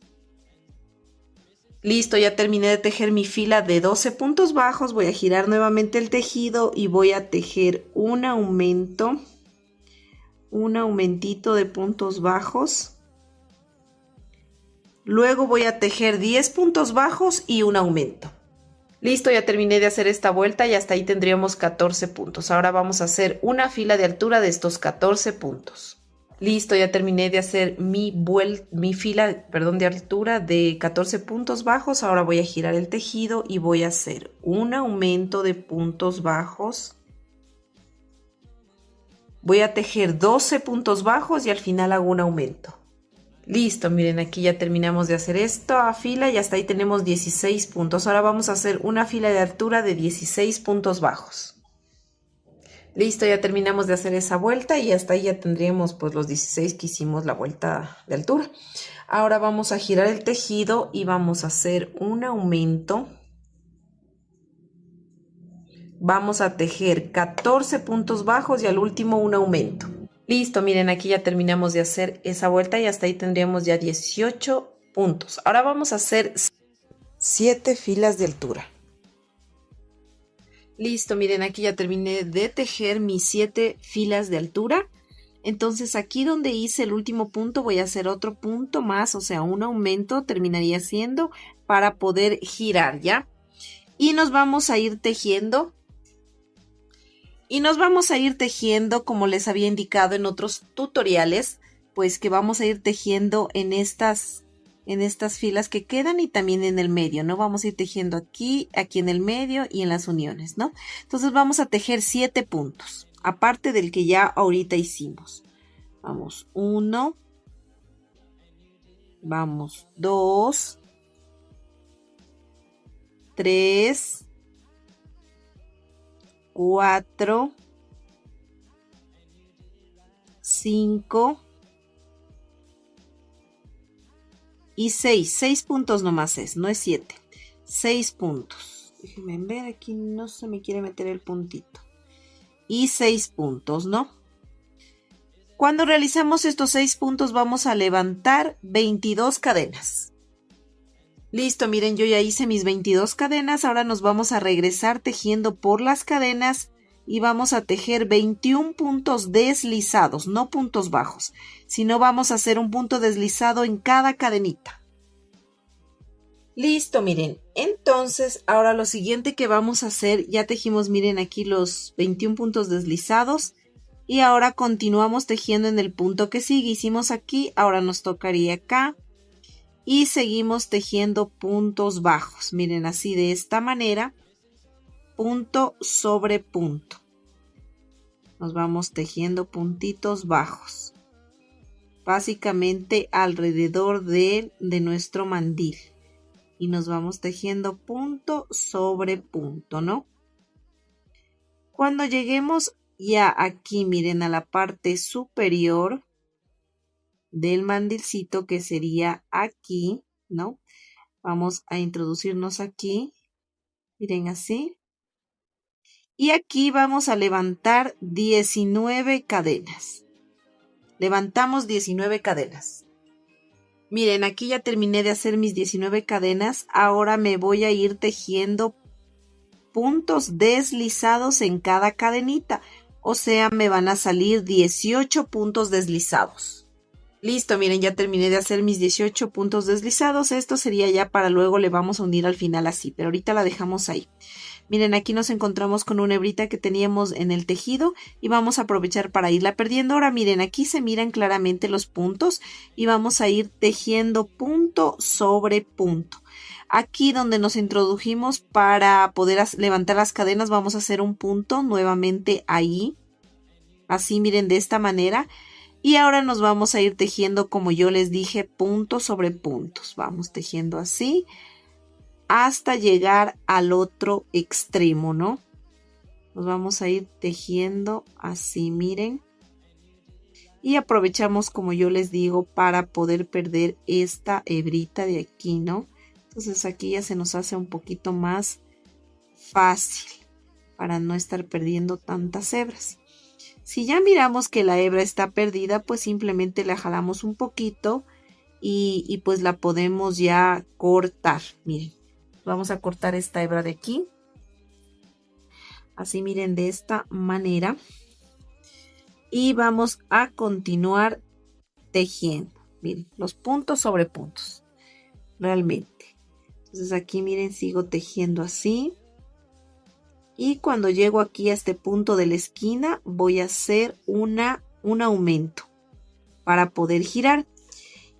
Listo, ya terminé de tejer mi fila de 12 puntos bajos. Voy a girar nuevamente el tejido y voy a tejer un aumentito de puntos bajos. Luego voy a tejer 10 puntos bajos y un aumento. Listo, ya terminé de hacer esta vuelta y hasta ahí tendríamos 14 puntos. Ahora vamos a hacer una fila de altura de estos 14 puntos. Listo, ya terminé de hacer mi fila de altura de 14 puntos bajos. Ahora voy a girar el tejido y voy a hacer un aumento de puntos bajos. Voy a tejer 12 puntos bajos y al final hago un aumento. Listo, miren, aquí ya terminamos de hacer esta fila y hasta ahí tenemos 16 puntos. Ahora vamos a hacer una fila de altura de 16 puntos bajos. Listo, ya terminamos de hacer esa vuelta y hasta ahí ya tendríamos pues los 16 que hicimos la vuelta de altura. Ahora vamos a girar el tejido y vamos a hacer un aumento. Vamos a tejer 14 puntos bajos y al último un aumento. Listo, miren, aquí ya terminamos de hacer esa vuelta y hasta ahí tendríamos ya 18 puntos. Ahora vamos a hacer 7 filas de altura. Listo, miren, aquí ya terminé de tejer mis 7 filas de altura. Entonces aquí donde hice el último punto voy a hacer otro punto más, o sea, un aumento terminaría siendo para poder girar, ¿ya? Y nos vamos a ir tejiendo. Y nos vamos a ir tejiendo, como les había indicado en otros tutoriales, pues que vamos a ir tejiendo en estas filas que quedan y también en el medio, ¿no? Vamos a ir tejiendo aquí, aquí en el medio y en las uniones, ¿no? Entonces vamos a tejer 7 puntos, aparte del que ya ahorita hicimos. Vamos 1, vamos 2, 3, 4, 5 y 6 puntos nomás es, no es 7, 6 puntos. Déjenme ver, aquí no se me quiere meter el puntito. Y 6 puntos, ¿no? Cuando realizamos estos 6 puntos vamos a levantar 22 cadenas. Listo, miren, yo ya hice mis 22 cadenas, ahora nos vamos a regresar tejiendo por las cadenas y vamos a tejer 21 puntos deslizados, no puntos bajos, sino vamos a hacer un punto deslizado en cada cadenita. Listo, miren, entonces ahora lo siguiente que vamos a hacer, ya tejimos, miren aquí los 21 puntos deslizados y ahora continuamos tejiendo en el punto que sigue, hicimos aquí, ahora nos tocaría acá. Y seguimos tejiendo puntos bajos. Miren, así de esta manera. Punto sobre punto. Nos vamos tejiendo puntitos bajos. Básicamente alrededor de nuestro mandil. Y nos vamos tejiendo punto sobre punto, ¿no? Cuando lleguemos ya aquí, miren, a la parte superior del mandilcito, que sería aquí, ¿no? Vamos a introducirnos aquí, miren así. Y aquí vamos a levantar 19 cadenas. Levantamos 19 cadenas. Miren, aquí ya terminé de hacer mis 19 cadenas. Ahora me voy a ir tejiendo puntos deslizados en cada cadenita. O sea, me van a salir 18 puntos deslizados. Listo, miren, ya terminé de hacer mis 18 puntos deslizados. Esto sería ya para luego, le vamos a unir al final así, pero ahorita la dejamos ahí. Miren, aquí nos encontramos con una hebrita que teníamos en el tejido y vamos a aprovechar para irla perdiendo. Ahora miren, aquí se miran claramente los puntos y vamos a ir tejiendo punto sobre punto. Aquí donde nos introdujimos para poder levantar las cadenas, vamos a hacer un punto nuevamente ahí. Así, miren, de esta manera. Y ahora nos vamos a ir tejiendo, como yo les dije, puntos sobre puntos. Vamos tejiendo así hasta llegar al otro extremo, ¿no? Nos vamos a ir tejiendo así, miren. Y aprovechamos, como yo les digo, para poder perder esta hebrita de aquí, ¿no? Entonces aquí ya se nos hace un poquito más fácil para no estar perdiendo tantas hebras. Si ya miramos que la hebra está perdida, pues simplemente la jalamos un poquito y pues la podemos ya cortar. Miren, vamos a cortar esta hebra de aquí. Así, miren, de esta manera. Y vamos a continuar tejiendo. Miren, los puntos sobre puntos. Realmente. Entonces aquí, miren, sigo tejiendo así. Y cuando llego aquí a este punto de la esquina, voy a hacer un aumento para poder girar.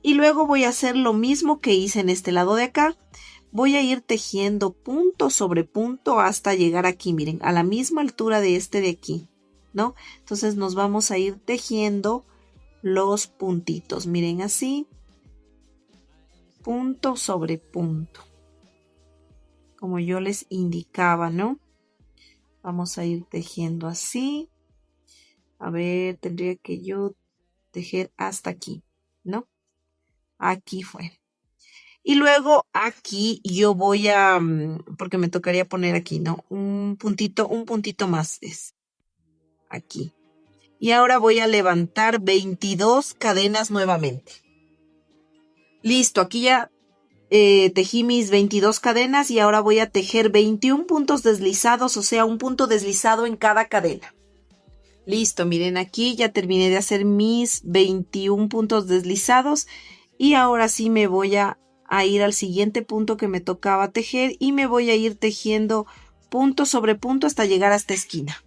Y luego voy a hacer lo mismo que hice en este lado de acá. Voy a ir tejiendo punto sobre punto hasta llegar aquí, miren, a la misma altura de este de aquí, ¿no? Entonces nos vamos a ir tejiendo los puntitos, miren así. Punto sobre punto. Como yo les indicaba, ¿no? Vamos a ir tejiendo así. A ver, tendría que yo tejer hasta aquí, ¿no? Aquí fue. Y luego aquí yo voy a, porque me tocaría poner aquí, ¿no? Un puntito más es aquí. Y ahora voy a levantar 22 cadenas nuevamente. Listo, aquí ya tejí mis 22 cadenas y ahora voy a tejer 21 puntos deslizados, o sea, un punto deslizado en cada cadena. Listo, miren, aquí ya terminé de hacer mis 21 puntos deslizados y ahora sí me voy a ir al siguiente punto que me tocaba tejer y me voy a ir tejiendo punto sobre punto hasta llegar a esta esquina.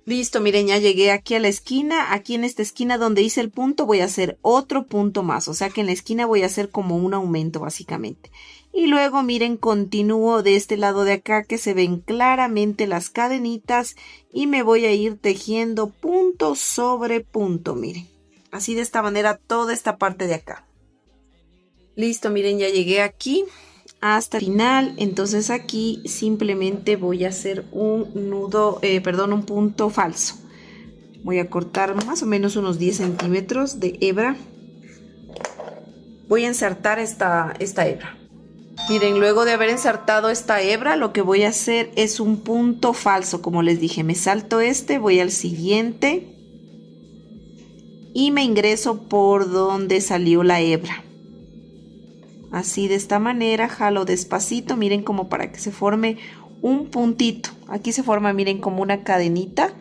Listo, miren, ya llegué aquí a la esquina. Aquí en esta esquina donde hice el punto voy a hacer otro punto más. O sea que en la esquina voy a hacer como un aumento básicamente. Y luego, miren, continúo de este lado de acá que se ven claramente las cadenitas. Y me voy a ir tejiendo punto sobre punto, miren. Así de esta manera toda esta parte de acá. Listo, miren, ya llegué aquí hasta el final. Entonces aquí simplemente voy a hacer un nudo, un punto falso. Voy a cortar más o menos unos 10 centímetros de hebra. Voy a ensartar esta hebra. Miren, luego de haber ensartado esta hebra, lo que voy a hacer es un punto falso. Como les dije, me salto este, voy al siguiente y me ingreso por donde salió la hebra. Así de esta manera, jalo despacito, miren, como para que se forme un puntito. Aquí se forma, miren, como una cadenita.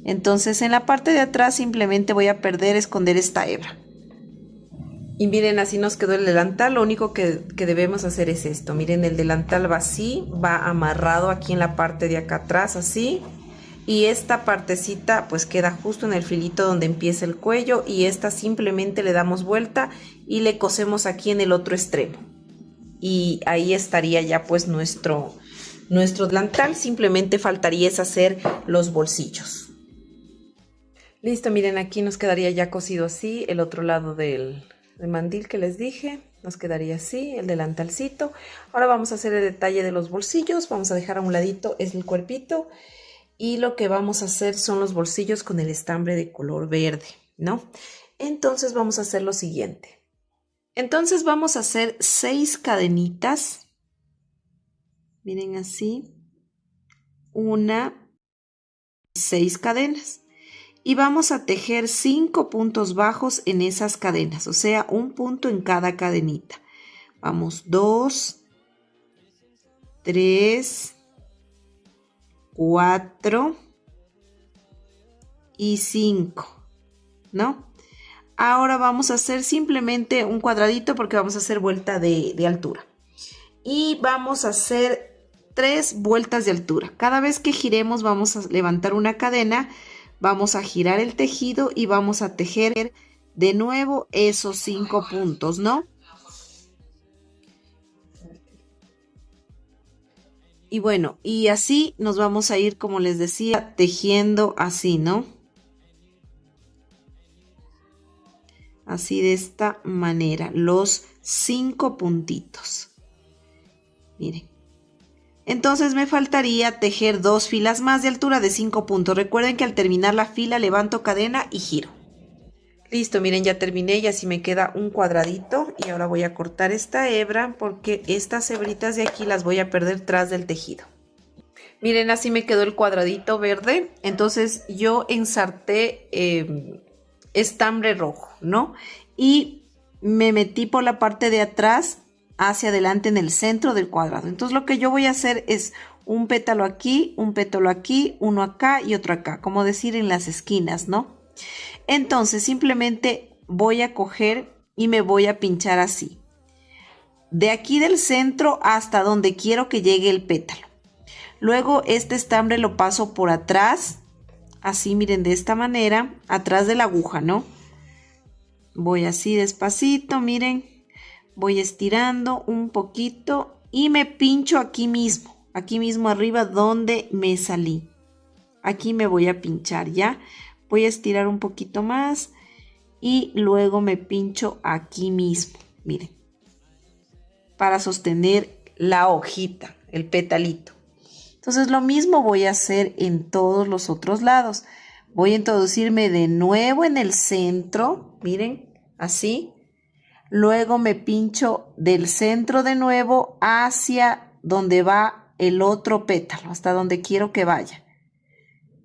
Entonces en la parte de atrás simplemente voy a esconder esta hebra. Y miren, así nos quedó el delantal. Lo único que debemos hacer es esto. Miren, el delantal va así, va amarrado aquí en la parte de acá atrás, así. Y esta partecita pues queda justo en el filito donde empieza el cuello, y esta simplemente le damos vuelta y le cosemos aquí en el otro extremo. Y ahí estaría ya pues nuestro delantal. Simplemente faltaría es hacer los bolsillos. Listo, miren, aquí nos quedaría ya cosido así el otro lado del mandil que les dije. Nos quedaría así el delantalcito. Ahora vamos a hacer el detalle de los bolsillos. Vamos a dejar a un ladito es el cuerpito. Y lo que vamos a hacer son los bolsillos con el estambre de color verde, ¿no? Entonces vamos a hacer lo siguiente. Entonces vamos a hacer 6 cadenitas. Miren así. 6 cadenas. Y vamos a tejer 5 puntos bajos en esas cadenas, o sea, un punto en cada cadenita. Vamos, 2, 3, 4 y 5, ¿no? Ahora vamos a hacer simplemente un cuadradito porque vamos a hacer vuelta de altura. Y vamos a hacer 3 vueltas de altura. Cada vez que giremos vamos a levantar una cadena, vamos a girar el tejido y vamos a tejer de nuevo esos 5 puntos, ¿no? Y bueno, y así nos vamos a ir, como les decía, tejiendo así, ¿no? Así de esta manera, los 5 puntitos. Miren. Entonces me faltaría tejer 2 filas más de altura de 5 puntos. Recuerden que al terminar la fila levanto cadena y giro. Listo, miren, ya terminé y así me queda un cuadradito. Y ahora voy a cortar esta hebra porque estas hebritas de aquí las voy a perder tras del tejido. Miren, así me quedó el cuadradito verde. Entonces yo ensarté estambre rojo, ¿no? Y me metí por la parte de atrás hacia adelante en el centro del cuadrado. Entonces lo que yo voy a hacer es un pétalo aquí, uno acá y otro acá, como decir en las esquinas, ¿no? Entonces simplemente voy a coger y me voy a pinchar así. De aquí del centro hasta donde quiero que llegue el pétalo. Luego este estambre lo paso por atrás, así miren, de esta manera, atrás de la aguja, ¿no? Voy así despacito, miren, voy estirando un poquito y me pincho aquí mismo arriba donde me salí. Aquí me voy a pinchar, ¿ya? Voy a estirar un poquito más y luego me pincho aquí mismo, miren, para sostener la hojita, el petalito. Entonces lo mismo voy a hacer en todos los otros lados. Voy a introducirme de nuevo en el centro, miren, así. Luego me pincho del centro de nuevo hacia donde va el otro pétalo, hasta donde quiero que vaya.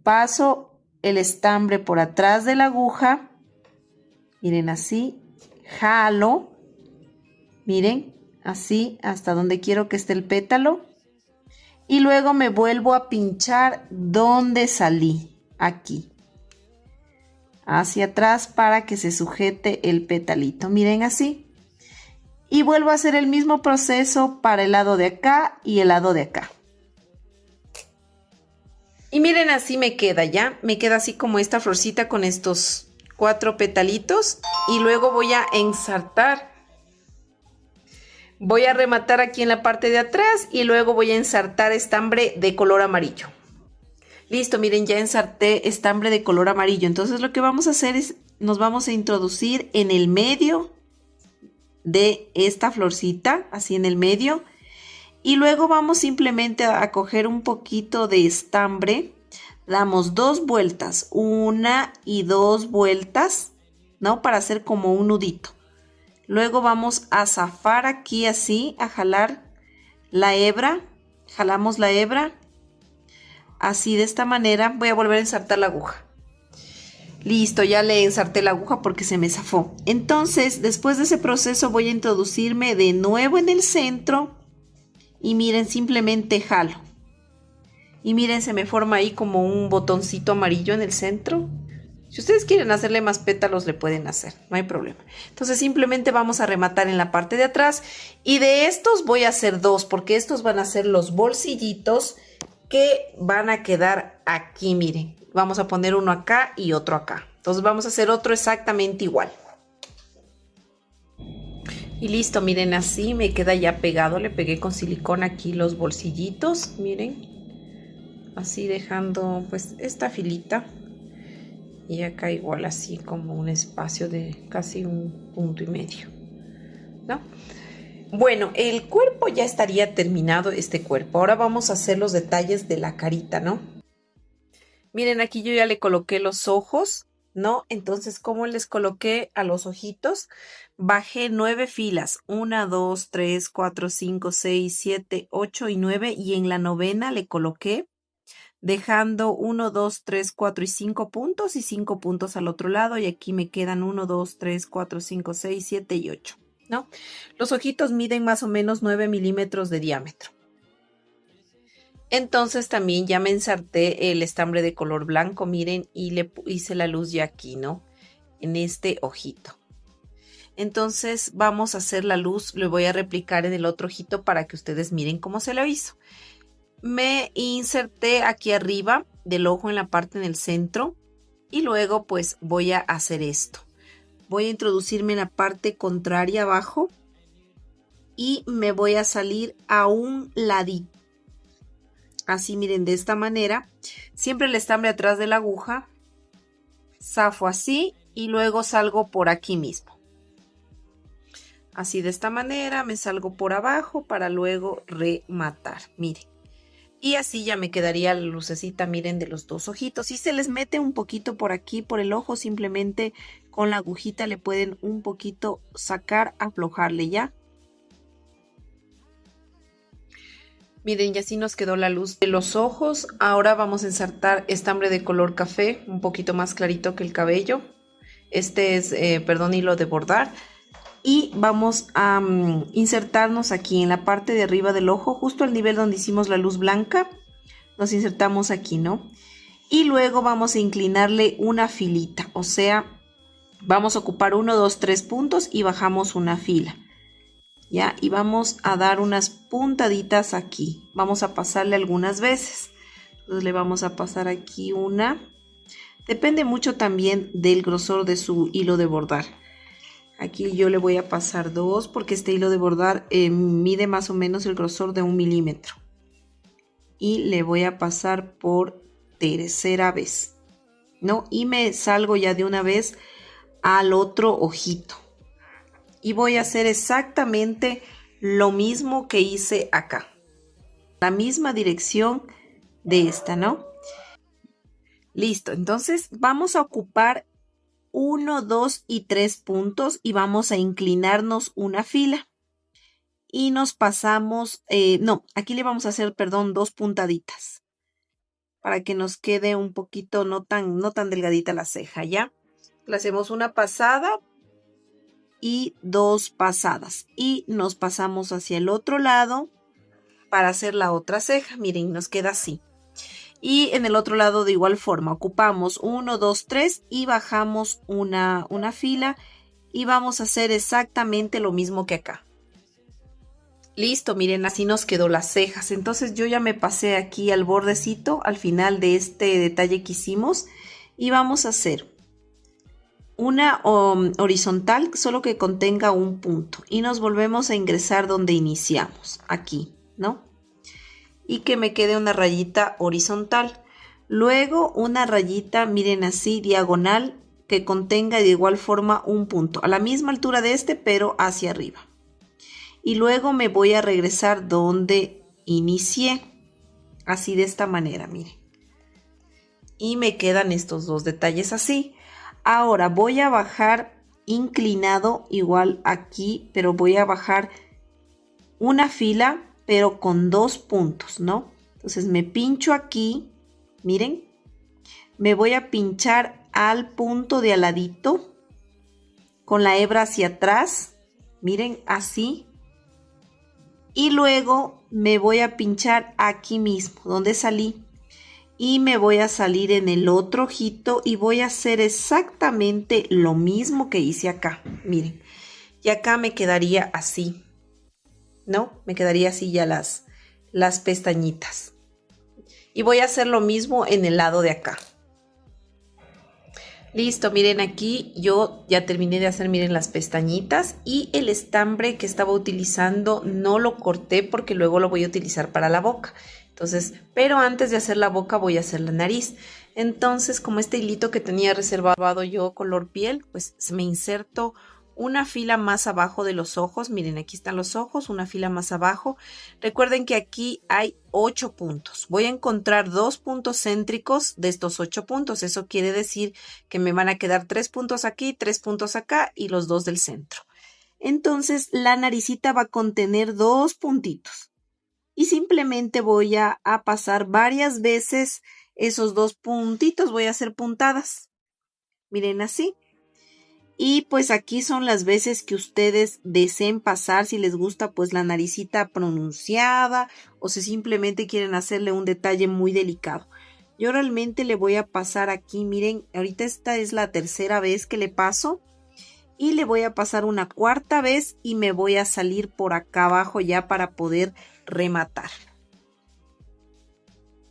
Paso el estambre por atrás de la aguja, miren así, jalo, miren, así hasta donde quiero que esté el pétalo. Y luego me vuelvo a pinchar donde salí. aquí, hacia atrás para que se sujete el petalito. Miren así. Y vuelvo a hacer el mismo proceso para el lado de acá y el lado de acá. Y miren, así me queda ya. Me queda así como esta florcita con estos 4 petalitos. Y luego voy a ensartar. Voy a rematar aquí en la parte de atrás y luego voy a ensartar estambre de color amarillo. Listo, miren, ya ensarté estambre de color amarillo. Entonces lo que vamos a hacer es, nos vamos a introducir en el medio de esta florcita, así en el medio. Y luego vamos simplemente a coger un poquito de estambre. Damos 2 vueltas, 1 y 2 vueltas, ¿no? Para hacer como un nudito. Luego vamos a zafar aquí así, a jalar la hebra. Jalamos la hebra. Así, de esta manera. Voy a volver a ensartar la aguja. Listo, ya le ensarté la aguja porque se me zafó. Entonces, después de ese proceso voy a introducirme de nuevo en el centro. Y miren, simplemente jalo. Y miren, se me forma ahí como un botoncito amarillo en el centro. Si ustedes quieren hacerle más pétalos, le pueden hacer, no hay problema. Entonces simplemente vamos a rematar en la parte de atrás. Y de estos voy a hacer 2, porque estos van a ser los bolsillitos que van a quedar aquí, miren. Vamos a poner uno acá y otro acá. Entonces vamos a hacer otro exactamente igual. Y listo, miren, así me queda ya pegado. Le pegué con silicona aquí los bolsillitos, miren. Así dejando pues esta filita. Y acá igual así como un espacio de casi 1,5 puntos, ¿no? Bueno, el cuerpo ya estaría terminado, este cuerpo. Ahora vamos a hacer los detalles de la carita, ¿no? Miren, aquí yo ya le coloqué los ojos, ¿no? Entonces, ¿cómo les coloqué a los ojitos? Bajé 9 filas, 1, 2, 3, 4, 5, 6, 7, 8 y 9. Y en la 9ª le coloqué dejando 1, 2, 3, 4 y 5 puntos y 5 puntos al otro lado. Y aquí me quedan 1, 2, 3, 4, 5, 6, 7 y 8, ¿no? Los ojitos miden más o menos 9 milímetros de diámetro. Entonces también ya me ensarté el estambre de color blanco, miren, y le hice la luz ya aquí, ¿no? En este ojito. Entonces vamos a hacer la luz, lo voy a replicar en el otro ojito para que ustedes miren cómo se lo hizo. Me inserté aquí arriba del ojo en la parte en el centro y luego pues voy a hacer esto. Voy a introducirme en la parte contraria abajo y me voy a salir a un ladito. Así, miren, de esta manera. Siempre el estambre atrás de la aguja. Zafo así y luego salgo por aquí mismo. Así, de esta manera me salgo por abajo para luego rematar. Miren. Y así ya me quedaría la lucecita, miren, de los 2 ojitos. Si se les mete un poquito por aquí, por el ojo, simplemente con la agujita le pueden un poquito sacar, aflojarle ya. Miren, y así nos quedó la luz de los ojos. Ahora vamos a ensartar estambre de color café, un poquito más clarito que el cabello. Este es, hilo de bordar. Y vamos a insertarnos aquí en la parte de arriba del ojo, justo al nivel donde hicimos la luz blanca. Nos insertamos aquí, ¿no? Y luego vamos a inclinarle una filita, o sea, vamos a ocupar 1, 2, 3 puntos y bajamos una fila. ¿Ya? Y vamos a dar unas puntaditas aquí. Vamos a pasarle algunas veces. Entonces le vamos a pasar aquí una. Depende mucho también del grosor de su hilo de bordar. Aquí yo le voy a pasar 2 porque este hilo de bordar mide más o menos el grosor de 1 milímetro. Y le voy a pasar por tercera vez, ¿no? Y me salgo ya de una vez al otro ojito. Y voy a hacer exactamente lo mismo que hice acá. La misma dirección de esta, ¿no? Listo, entonces vamos a ocupar 1, 2 y 3 puntos y vamos a inclinarnos una fila. Y nos pasamos, aquí le vamos a hacer, 2 puntaditas. Para que nos quede un poquito no tan delgadita la ceja, ¿ya? Le hacemos una pasada y 2 pasadas y nos pasamos hacia el otro lado para hacer la otra ceja. Miren, nos queda así. Y en el otro lado de igual forma ocupamos 1, 2, 3 y bajamos una fila y vamos a hacer exactamente lo mismo que acá. Listo, miren, así nos quedó las cejas. Entonces yo ya me pasé aquí al bordecito, al final de este detalle que hicimos, y vamos a hacer una horizontal solo que contenga un punto y nos volvemos a ingresar donde iniciamos, aquí, ¿no? Y que me quede una rayita horizontal. Luego una rayita, miren así, diagonal, que contenga de igual forma un punto, a la misma altura de este, pero hacia arriba. Y luego me voy a regresar donde inicié, así de esta manera, miren. Y me quedan estos dos detalles así. Ahora voy a bajar inclinado igual aquí, pero voy a bajar una fila, pero con 2 puntos, ¿no? Entonces me pincho aquí, miren, me voy a pinchar al punto de al ladito con la hebra hacia atrás, miren, así. Y luego me voy a pinchar aquí mismo, donde salí. Y me voy a salir en el otro ojito y voy a hacer exactamente lo mismo que hice acá. Miren, y acá me quedaría así, ¿no? Me quedaría así ya las pestañitas. Y voy a hacer lo mismo en el lado de acá. Listo, miren aquí yo ya terminé de hacer, miren, las pestañitas y el estambre que estaba utilizando no lo corté porque luego lo voy a utilizar para la boca. Entonces, pero antes de hacer la boca voy a hacer la nariz. Entonces, como este hilito que tenía reservado yo color piel, pues me inserto una fila más abajo de los ojos. Miren, aquí están los ojos, una fila más abajo. Recuerden que aquí hay 8 puntos. Voy a encontrar 2 puntos céntricos de estos 8 puntos. Eso quiere decir que me van a quedar 3 puntos aquí, 3 puntos acá y los 2 del centro. Entonces, la naricita va a contener 2 puntitos. Y simplemente voy a pasar varias veces esos 2 puntitos. Voy a hacer puntadas. Miren así. Y pues aquí son las veces que ustedes deseen pasar, si les gusta pues la naricita pronunciada o si simplemente quieren hacerle un detalle muy delicado. Yo realmente le voy a pasar aquí, miren, ahorita esta es la tercera vez que le paso y le voy a pasar una cuarta vez y me voy a salir por acá abajo ya para poder rematar.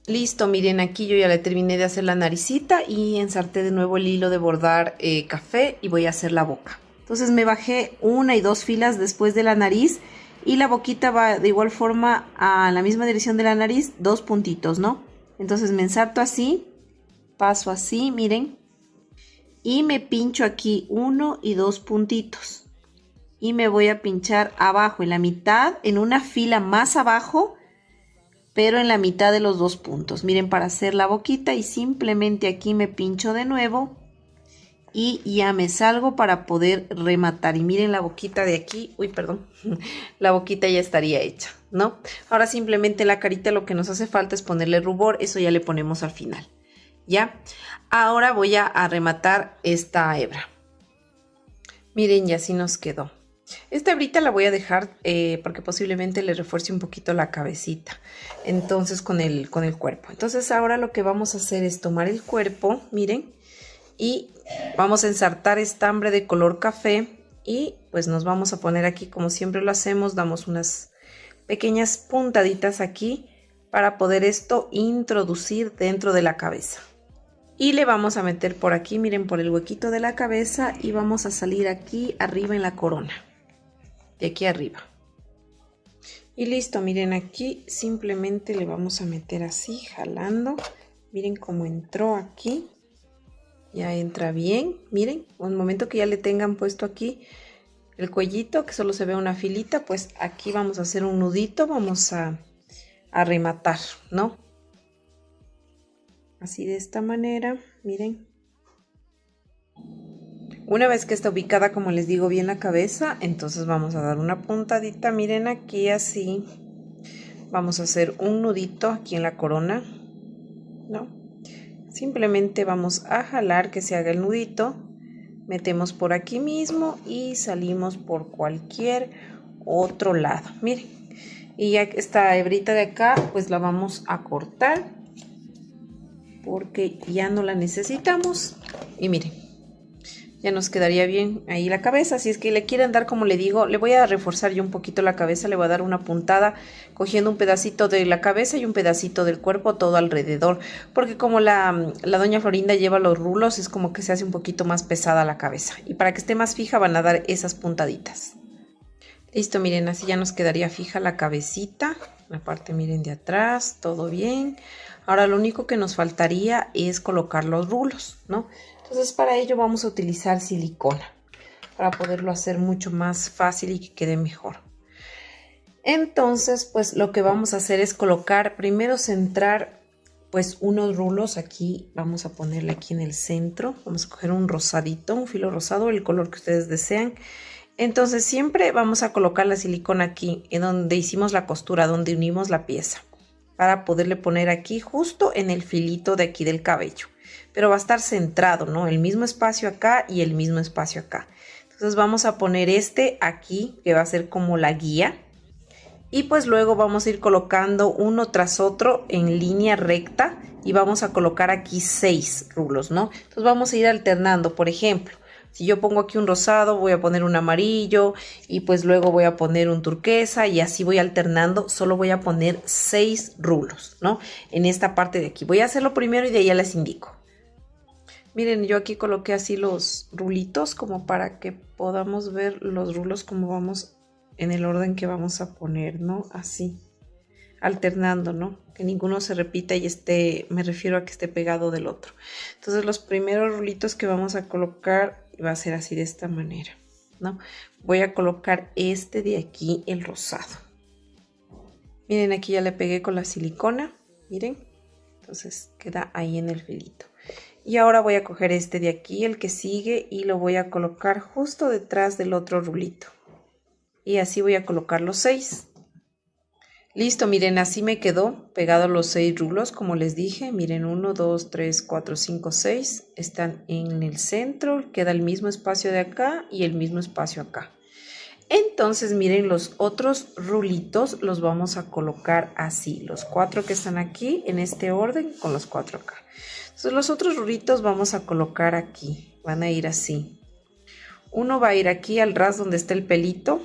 Listo, miren, aquí yo ya le terminé de hacer la naricita y ensarté de nuevo el hilo de bordar café y voy a hacer la boca. Entonces me bajé 1 y 2 filas después de la nariz y la boquita va de igual forma a la misma dirección de la nariz, 2 puntitos, ¿no? Entonces me ensarto así, paso así, miren, y me pincho aquí 1 y 2 puntitos. Y me voy a pinchar abajo en la mitad, en una fila más abajo, pero en la mitad de los 2 puntos. Miren, para hacer la boquita y simplemente aquí me pincho de nuevo y ya me salgo para poder rematar. Y miren la boquita de aquí, uy, perdón, la boquita ya estaría hecha, ¿no? Ahora simplemente la carita lo que nos hace falta es ponerle rubor, eso ya le ponemos al final, ¿ya? Ahora voy a rematar esta hebra. Miren, y así nos quedó. Esta hebrita la voy a dejar porque posiblemente le refuerce un poquito la cabecita. Entonces con el cuerpo. Entonces ahora lo que vamos a hacer es tomar el cuerpo, miren, y vamos a ensartar estambre de color café y pues nos vamos a poner aquí como siempre lo hacemos. Damos unas pequeñas puntaditas aquí para poder esto introducir dentro de la cabeza. Y le vamos a meter por aquí, miren, por el huequito de la cabeza y vamos a salir aquí arriba en la corona. De aquí arriba. Y listo, miren, aquí simplemente le vamos a meter así, jalando. Miren cómo entró aquí. Ya entra bien, miren. Un momento que ya le tengan puesto aquí el cuellito, que solo se ve una filita, pues aquí vamos a hacer un nudito, vamos a rematar, ¿no? Así de esta manera, miren. Una vez que está ubicada, como les digo, bien la cabeza, entonces vamos a dar una puntadita, miren aquí así. Vamos a hacer un nudito aquí en la corona, ¿no? Simplemente vamos a jalar que se haga el nudito. Metemos por aquí mismo y salimos por cualquier otro lado, miren. Y ya esta hebrita de acá, pues la vamos a cortar. porque ya no la necesitamos. Y miren, ya nos quedaría bien ahí la cabeza. Si es que le quieren dar, como le digo, le voy a reforzar yo un poquito la cabeza, le voy a dar una puntada cogiendo un pedacito de la cabeza y un pedacito del cuerpo todo alrededor, porque como la doña Florinda lleva los rulos, es como que se hace un poquito más pesada la cabeza, y para que esté más fija van a dar esas puntaditas. Listo, miren, así ya nos quedaría fija la cabecita, la parte, miren, de atrás, todo bien. Ahora lo único que nos faltaría es colocar los rulos, ¿no? Entonces para ello vamos a utilizar silicona, para poderlo hacer mucho más fácil y que quede mejor. Entonces, pues lo que vamos a hacer es colocar, primero centrar pues unos rulos aquí, vamos a ponerle aquí en el centro, vamos a coger un rosadito, un filo rosado, el color que ustedes desean. Entonces siempre vamos a colocar la silicona aquí, en donde hicimos la costura, donde unimos la pieza, para poderle poner aquí justo en el filito de aquí del cabello. Pero va a estar centrado, ¿no? El mismo espacio acá y el mismo espacio acá. Entonces vamos a poner este aquí, que va a ser como la guía. Y pues luego vamos a ir colocando uno tras otro en línea recta y vamos a colocar aquí 6 rulos, ¿no? Entonces vamos a ir alternando, por ejemplo. Si yo pongo aquí un rosado, voy a poner un amarillo y pues luego voy a poner un turquesa y así voy alternando. Solo voy a poner 6 rulos, ¿no? En esta parte de aquí. Voy a hacerlo primero y de ahí ya les indico. Miren, yo aquí coloqué así los rulitos como para que podamos ver los rulos como vamos en el orden que vamos a poner, ¿no? Así, alternando, ¿no? Que ninguno se repita y esté, me refiero a que esté pegado del otro. Entonces los primeros rulitos que vamos a colocar va a ser así de esta manera, ¿no? Voy a colocar este de aquí, el rosado. Miren, aquí ya le pegué con la silicona, miren. Entonces queda ahí en el filito. Y ahora voy a coger este de aquí, el que sigue, y lo voy a colocar justo detrás del otro rulito. Y así voy a colocar los 6. Listo, miren, así me quedó pegado los 6 rulos, como les dije. Miren, 1, 2, 3, 4, 5, 6. Están en el centro, queda el mismo espacio de acá y el mismo espacio acá. Entonces, miren, los otros rulitos los vamos a colocar así. Los 4 que están aquí, en este orden, con los 4 acá. Entonces, los otros rulitos vamos a colocar aquí. Van a ir así. Uno va a ir aquí al ras donde está el pelito.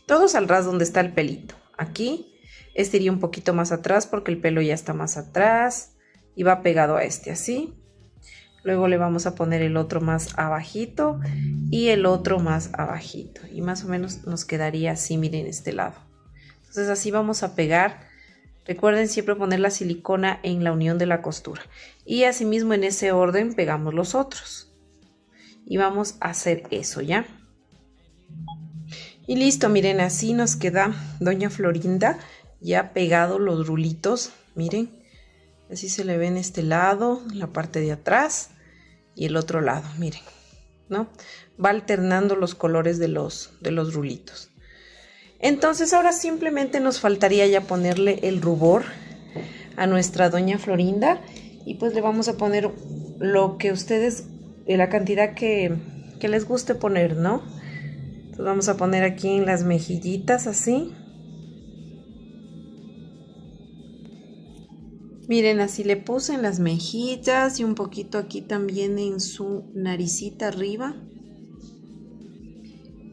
Todos al ras donde está el pelito. Aquí. Este iría un poquito más atrás porque el pelo ya está más atrás. Y va pegado a este, así. Luego le vamos a poner el otro más abajito. Y el otro más abajito. Y más o menos nos quedaría así, miren, este lado. Entonces así vamos a pegar. Recuerden siempre poner la silicona en la unión de la costura. Y asimismo en ese orden pegamos los otros. Y vamos a hacer eso, ¿ya? Y listo, miren, así nos queda doña Florinda. Ya pegado los rulitos, miren. Así se le ve en este lado, la parte de atrás. Y el otro lado, miren, ¿no? Va alternando los colores de los rulitos. Entonces ahora simplemente nos faltaría ya ponerle el rubor a nuestra doña Florinda. Y pues le vamos a poner lo que ustedes, la cantidad que les guste poner, ¿no? Entonces vamos a poner aquí en las mejillitas así. Miren, así le puse en las mejillas y un poquito aquí también en su naricita arriba.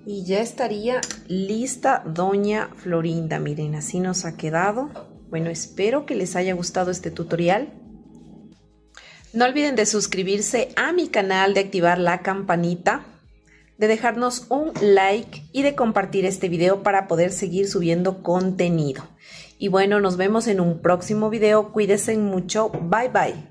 Y ya estaría lista doña Florinda. Miren, así nos ha quedado. Bueno, espero que les haya gustado este tutorial. No olviden de suscribirse a mi canal, de activar la campanita, de dejarnos un like y de compartir este video para poder seguir subiendo contenido. Y bueno, nos vemos en un próximo video. Cuídense mucho. Bye bye.